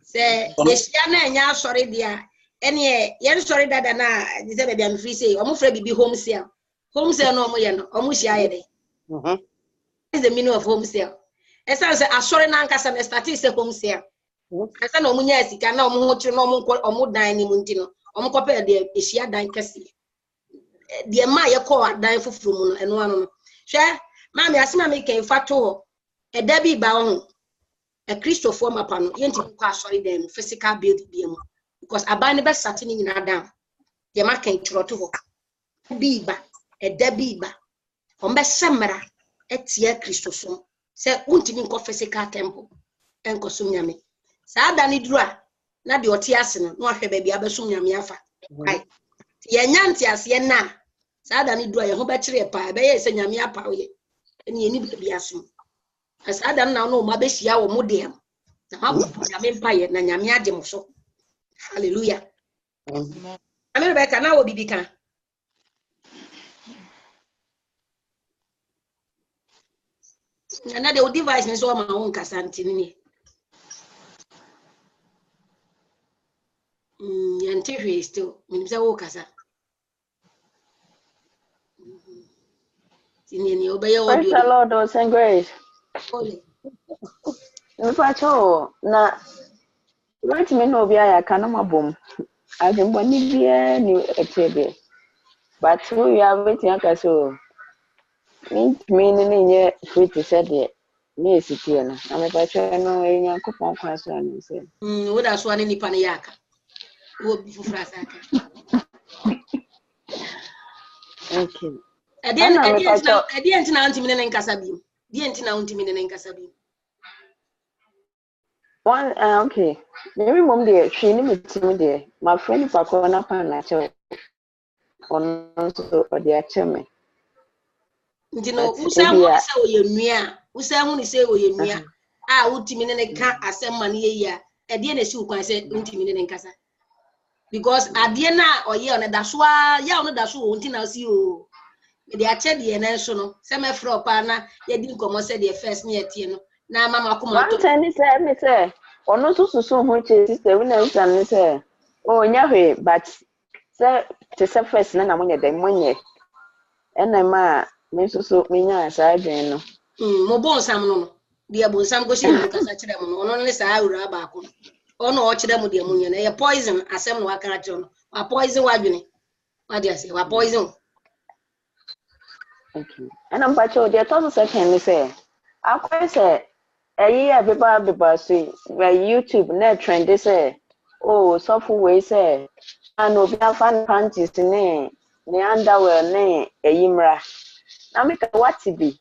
Se yehia na enya asori dia ene ye sori dada na se ba bia mfiri sei omo fra bibi home sale. Home sale no omo ye no omo hia ye de. Is the meaning of home sale. Esa se asori na nkasa na start is home sale. Asa na omo nya sika na omo ho tiri na omo dan ni mu ntino. Omo kopa de ehia dan kase. De ma ye ko adan fufuru mu no eno ano no hwe ma me asema me kan fa to e da bi ba ho e Christopher mapa no ye nti ko asori dem physical build bi mu because aban ne be sate ni nyina down de ma kan tro to ho bi ba e da bi ba o mbe semra e tie Christopher Say untimi nko physical temple enko sum nyame. Saa da ni duru a na de ote ase no na ahwe ba bia besum nyame afa. Right. Ye nyanti ase na saa da ni duru a ye ho be kire pa be ye se nyame apa oye. Eni eni ba bia sum. Saa da na no ma be hia wo modem. Na ma bo nyame mpa ye na nyame ade mo so. Hallelujah. Amen. Rebecca na wo bibika. Na the device ni so ma won kasa ntini ni. Yante hwe still. Minim say wo kasa. Tini ni obeye Praise audio. the Lord, those and grace. Holy. Mpacho na right me no bia ya kana mabom. Adembo ni bia ni etebe. But we are waiting akaso. Me ni nye free to say the me sitie na. Na me pacho no enya kopon kwaso ani se. Wo da so ani nipa ne yaka. Wo bi fufura saka. Okay. Edi na ntimi ne nkasa bi. Di enti na ntimi ne nkasa bi. One okay. Maybe mom there, she ni meeting there. My friend Pako na pan na cho. On so the acheme. Nti no usa hu ni se oye nua, usa hu ni se oye nua. A utimi ne ka asem ma ne yeya. Edi na si ukwan se ntimi ne nkasa. Because adie na oye on da so a ya on da so o nti na si o. Me de ache de na so no. Se me fro pa na ye di nkomo se de first ne etie no. Na mama kuma to. One time say me say ono so ho che sister we na usan me say oh nya hwe but say te say first na monye dem monye ena ma me so me nya sa adwen no Mo bon sam no de bon sam go she mu kasa kire mu no ono ne sa awura ba ko ono o kire mu de mu nya na ye poison asem no aka kire no wa poison wa dwene wa de ase wa poison. okay ena mpacho de to second me say akwa say eyi beba so YouTube na trend say oh software say and obi afan panties ne underwear ne eyimra na me ka what be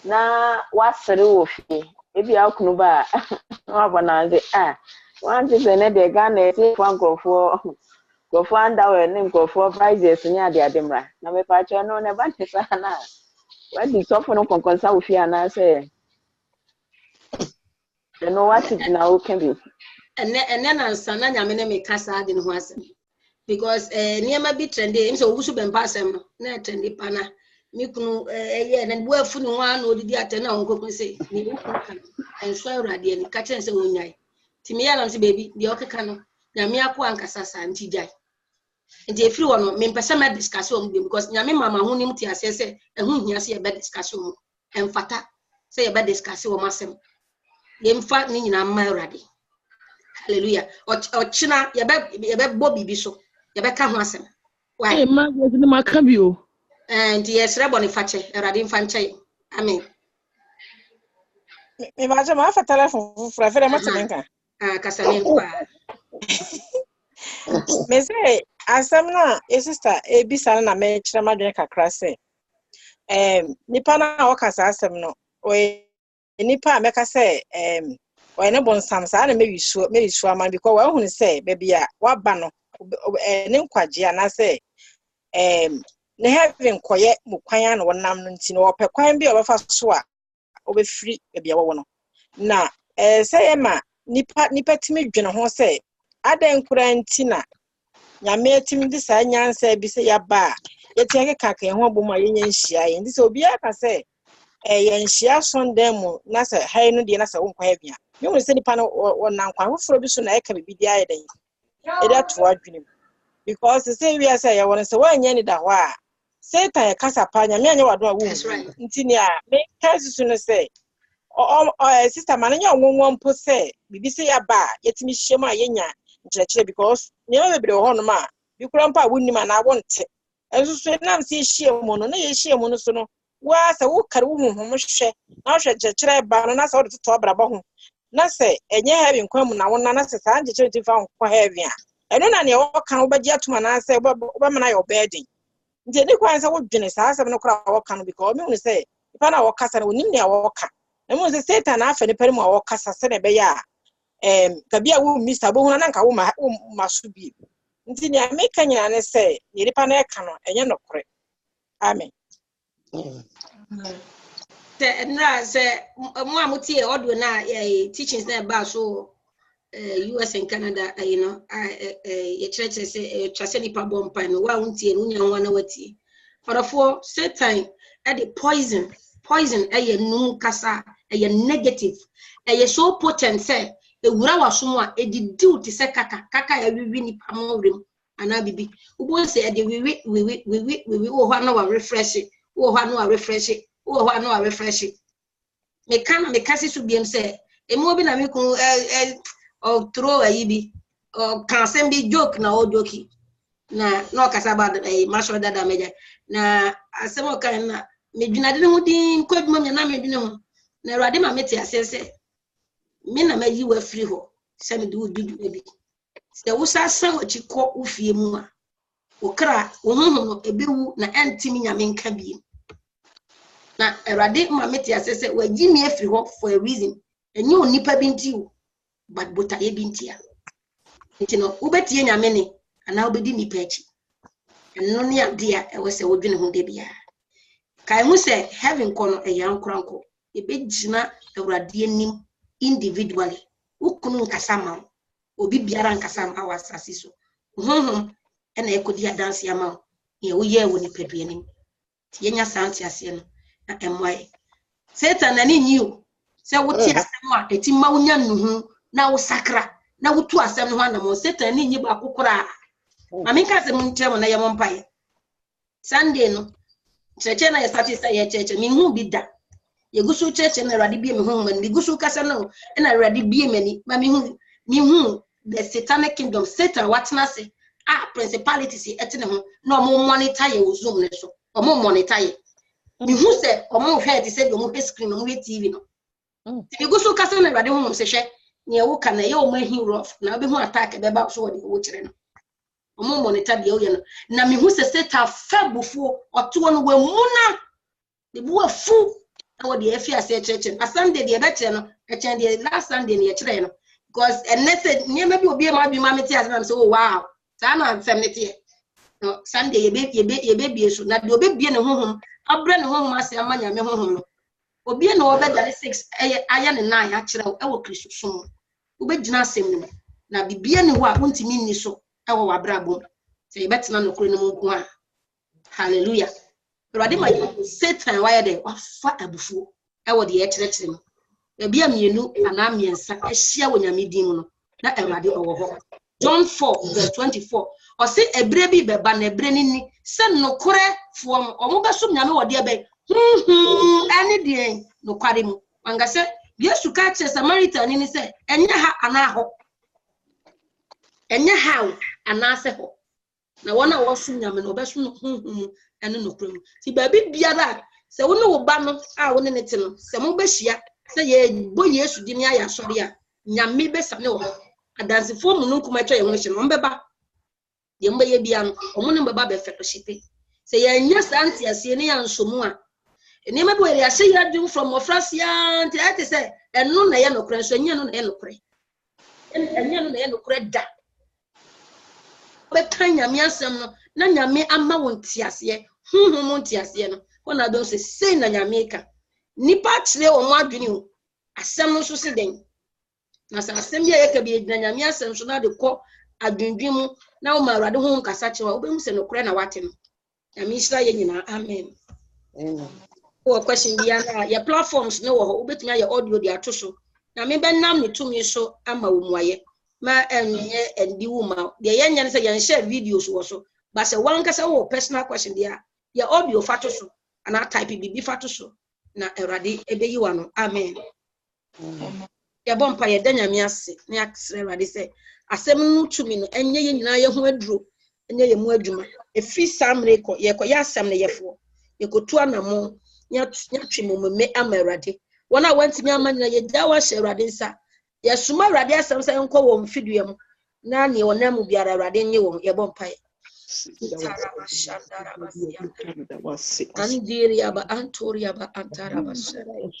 na wasere wo fie ebi akunu ba na abana ze one thing na de Ghana say go underwear ne go prizes ne ademra na me pa cho no na ba tesa na what the software no konkonsa wo fie na say you know what it now can be And then na nyame ne me kasa de ho asem because niema bi trend e so wusu bempa asem no na trend pa na mi kunu ye na bo afu ni ho an odidi atena ho kokun se ni wo kan enso awrade ni ka chen se wonyai timi ya na se baby de okeka no nyame akwa ankasa sa nti jai nti efiri wono me mpese me discuss o mu because nyame mama ho nim ti ase se ehu hia se ye be discuss o mu emfata se ye be discuss o masem ye mfa ni nyina ma awrade. Hallelujah. Ochina ye be bobi bi so ye be ka ho asem. Why? Eh ma ye ni maka bi o. And yes, Raboni Fache, Radim Fanche. Amen. Imagine my telephone for a very much menka. Casanin. Me say, as I'm not a sister, a bisa na me chama de kakra se. Nipa na okasa asem no. We nipa meka say we no bon sam sa na me wisu man because we hu say baby a wa ba no ne nkwaje na say ne heaven koye mu kwan na wonam no nti no opekwan bi obefa so a obefiri baby a wo no na say ma nipa timi dwene ho say adan kura nti na nyame timi di sa nyansa bi say ya ba yetie keka ho bom a yenya nhia ye ndi say obi aka say yenhia sondem mu na say hai no de na say wonkwa ya bia me won say nipa no wonan kwa hoforo bi so na eka bibi di aye den e da to adwene because say we say ya won say wanya ni da ho a Satan ya kasa pa nyame anya wado a wo nti ni a me kasu no say sister man nya onwonwo mpo say bibi say ya ba yetimi hye ma yenya nkyerɛkyerɛ because nyame bebre ho no ma bi kura mpa wonni ma na wonte enso so nam say hye mu no na ye hye mu no so no wa sa wo kare wo honhom hwɛ na hwɛ nkyerɛkyerɛ ba no na sa wo de to abraba ho na say enye heaven kwa mu na wona na say sa nkyerɛkyerɛ ti fa ho heaven a eno na ne wo kan wo bagi atuma na say wo ba mana your bedding nti ni kwan say wo dwene sa asem no kura wo kan because me hu say ifa na wo kasa na onim ne wo ka na mo se Satan afa ne pere mu a wo kasa se na be ya kabi a wo misa bo hu na nka wo ma so bi nti ne ameka nyina ne se yeripa na eka no enye nokore amen say mo amutie audio na teachings na ba so US and Canada you know ye church say trust any pa bomb pan wa untie no nya nwa na wati for Satan at the poison num kasa negative so potent say ewura waso a edidiw te se kaka ya wiwi ni pamorem ana bibi ubo se de wiwi wo ho na wa refresh me kasi su biem se emo bi na me kun o throw ayibi o kan sem bi joke na o joke na no kasa ba masho dada meja na asemo kan na me dwuna de ho din kwaduma me na me dwuna ho na Awurade ma meti asese me na ma yi wa free ho se me do dudu bi se wo sasa wachi ko ufie mu a wo kra wo honhom no ebewu na entimi nyame nka bi na Awurade ma meti asese waji me free ho for a reason enye onipa bi nti wo but botaye bi nti a nti no wo betie nyame ne ana obedi nipa echi eno ne adia e wo se wo dwene ho de bia kai hu se heaven kono e yan kranko e begina Awurade anim individually ukunu nkasama obi biara nkasama wasasi so ena ekodi adanse ama ye wo ye wo nipadua nim ti yenya santi ase no na emwae Satan na ni nyiu se wo ti asem a eti ma wonya nuhu na wo sakra na wo tu asem no anam Satan ni nyi ba kokora ma me ka se mun kyerem na ye mo mpae Sunday no cheche na ye satisfy ye cheche mi hu bi da ye gusu cheche na Awurade bie me hu man mi gusu kasa no na Awurade bie mani ma mi hu the satanic kingdom Satan watna se principalities etene ho na omo monitor ye Zoom ne so omo monitor ye mi hu se omo hwe ti se omo screen omo TV no ti gusu kasa na Awurade hu se hwe ne wo kana ye omo ahi rough na obi hu attack be ba so wo de wo kire no omo monitor de ye no na mi hu se Satan fabufu oto no wa muna de bu afu na wo de afi ase cheche na Sunday de be kire no e chen de last Sunday ne kire no because next near maybe obi ma bi ma meti as na say oh wow sa na nsem neti no Sunday ye be so na de obi bie ne honhom abre ne honhom ase amanya me honhom no obi na obe dale 6 aya ne 9 a kire e wo Kristo so obe gina asem ne na bibie ne ho a wontimi ni so e wo wabrabo say ye betena no kuro ne mu nko a hallelujah Awurade ma Satan why de wafa abufu e wo de ye kire no ebia mienu ana miensa ehia wonyame din no na Awurade owo ho John 4:24 o se ebre bi beba na ebre ni se nokore fuom omo besum nyame wode ebe ani die nokware mu anga se Yesu ka che Samaritan ni se enya ha ana ho enya ha ana se ho na wona wo sum nyame no besum ene nokore mu ti ba bi biara se wo no wo ba no a wo ne ne te no se mo behia se ye bo Yesu di ni aya sori a nyame be sane wo adanse fo mu no kuma twa ye ho hye no mbeba ye mba ye bia no omo ne mbeba be fellowship se ye nya santi ase ne ya nsomu a ene ma bo ye ase ya dum from ofrasia anti ate se eno na ye nokre so enya no na ye nokre enya no na ye nokre da be kan nyame asem no na nyame ama won tiase huhum ntiase no wona do se sei na nyame ka nipa kire o mo adwene o asem no so se den na sa asem ye ka bi edina nyame asem so na de kɔ adwendwen mu na o ma Awurade ho nkasa kyewa obemu se no kore na wate no nyame hira ye nyina amen o question bia na ya platforms no wo ho obetumi ya audio de ato so na me benam ne tumi so ama wo muaye ma enye endi wo ma de ye nya se ye share videos wo so ba se wan kasa wo personal question dia ya audio fato so ana type bibi fato so na Awurade ebeyi wa no amen ya bompa ye danyame ase na yakse Awurade se asem no tumi no enye ye nyina ye ho aduro enye ye mu adwuma efi samre ko ye ko ya asem ne yefo ye ko tu anamo nya twemomeme ama Awurade wona wantimi amanya ye dawa hye Awurade nsa ye suma Awurade asem se enko wo mfidua mu na ne onam biara Awurade nye wo ye bompa ye Andiriaba Antoriaba Antarabashande.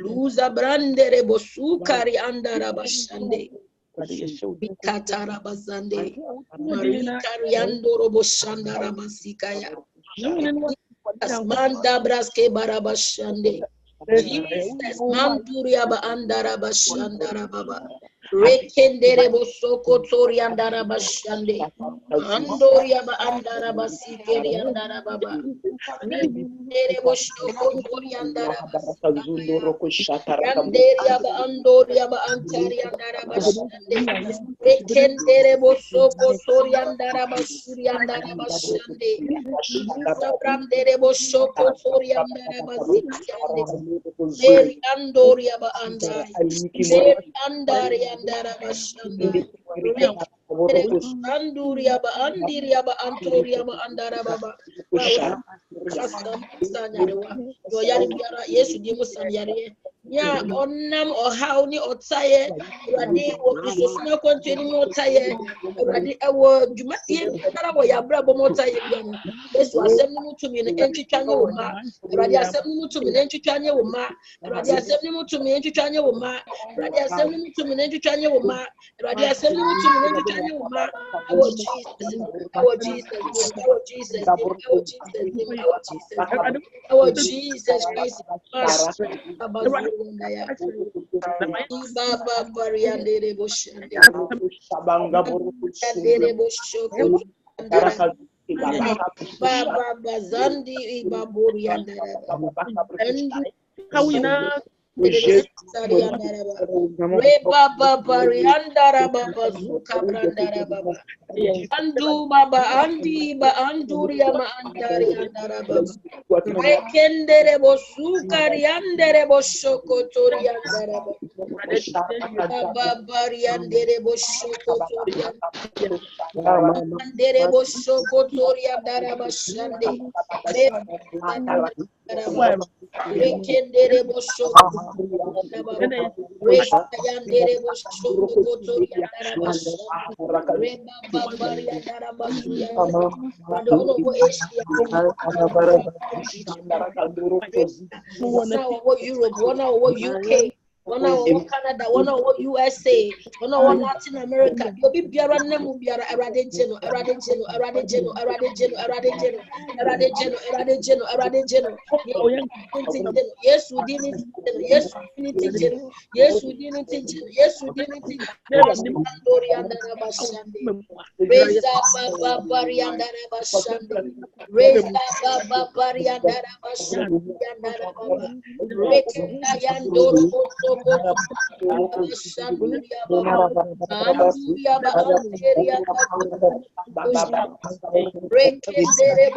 Luza Brandere Bosukari Andarabashande. Bikatarabazande. Marika Riandoro Boshandarabasikaya. Manda Braske Barabashande. Jesus, Manduriaba Andarabashandarababa. Rekendere Bosoko Toriandarabashande. Andoriaba Andarabasikeri Andarababa. Rekendere Bosoko Toriandarabasika. Yanderiaba Andoriaba Antariandarabashande. Rekendere Bosoko Toriandarabashuriandarabashande. Sabrandere Bosoko Toriandarabazikayande. Mary Andoria ba andai. Mary andari andara bashanda. Anduria ba andiria ba antoria ba andara baba. Yari biara Yesu di musam yari. Ya onam ohaw ni otaye. Radi wo Christosuna konteni ni otaye. Radi ewo jumati biara wo yabra bo motaye biara. Yesu asem ni mutumi ni entwitwanye wo ma. Radi asem ni mutumi ni entwitwanye wo ma. Radi asem ni mutumi ni entwitwanye wo ma. Radi asem ni mutumi ni entwitwanye wo ma. Radi asem ni mutumi ni entwitwanye wo ma. Our Jesus, our Jesus, our Jesus, our Jesus, our Jesus Christ. Baba Bariande Boshande. Baba Bazandi Ibaburianda. Reba Baba Riandara Baba Zuka Brandara Baba. Andu Baba Andi Ba Anduria Ma Andari Andara Baba. Rekendere Bosuka Riandere Boshoko Toriandara Baba. Baba Riandere Boshoko Toriandara. Andere Boshoko Toriandara Bashande. Rekendere Boshoko. Rekendere Boshoko Toriandara Bashande. Reba Babari Andara Basuya. One hour Europe, 1 hour UK, 1 hour Canada, 1 hour USA, 1 hour Latin America. You'll be biara nemu biara eradejeno. Yes, we didn't. Yes, we didn't. Yes, we didn't. Yes, we didn't. Raise up Baba Barianda Bashande. Raise up Baba Barianda Bashande. Rekayandoro Soko Shanduria Baba. Anduria Banteria Rekendere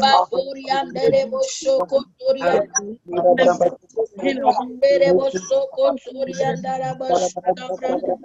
Baburiandere Boshoko Toriandere Boshoko Toriandara Bashanda.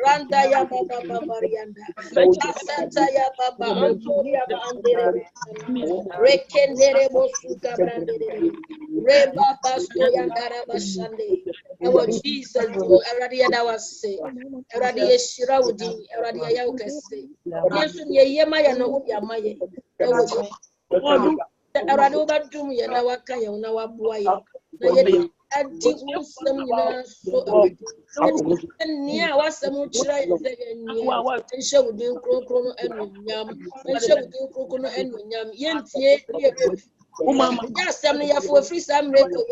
Randa ya baba babarianda. Asata ya baba Antoria ba andere. Rekendere bosuka brandere. Reba pasto ya daraba shande. Our Jesus, already that was say. Already yeshira udi, already ya ukase. Yesu ni yema ya no udi amaye. Already ubadum ya na wakaya na wabuaye. Na yedi adi usem na so. Nia wasam chira nia ensha wudin kronkron enunyam ensha wudin kronkron enunyam yentie ya sam ne yafo free sam reko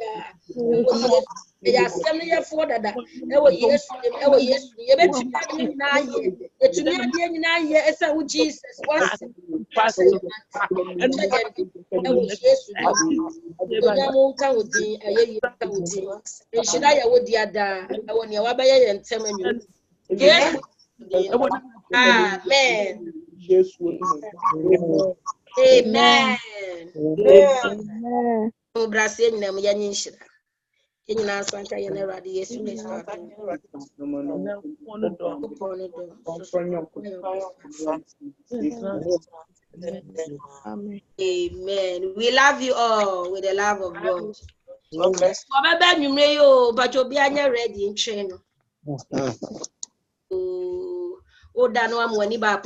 ya sam ne yafo dada ewo Yesu ye betumi ade na ye etumi ade nyina ye esa wo Jesus was ewo Yesu ya mo ka wudin ayeyi ka wudin enshira ya wodi ada ewo ne wabaye ye ntem anyu Amen. Jesus. Amen. Amen. Obrase nyina mu yanyi nhyira. Yenyina asanka ye na Awurade Yesu Kristo adom. Kopɔ no dom. Amen. We love you all with the love of God. God bless you. Obaba nwumre yo, but obi anya ready ntwe no. O da no amwani ba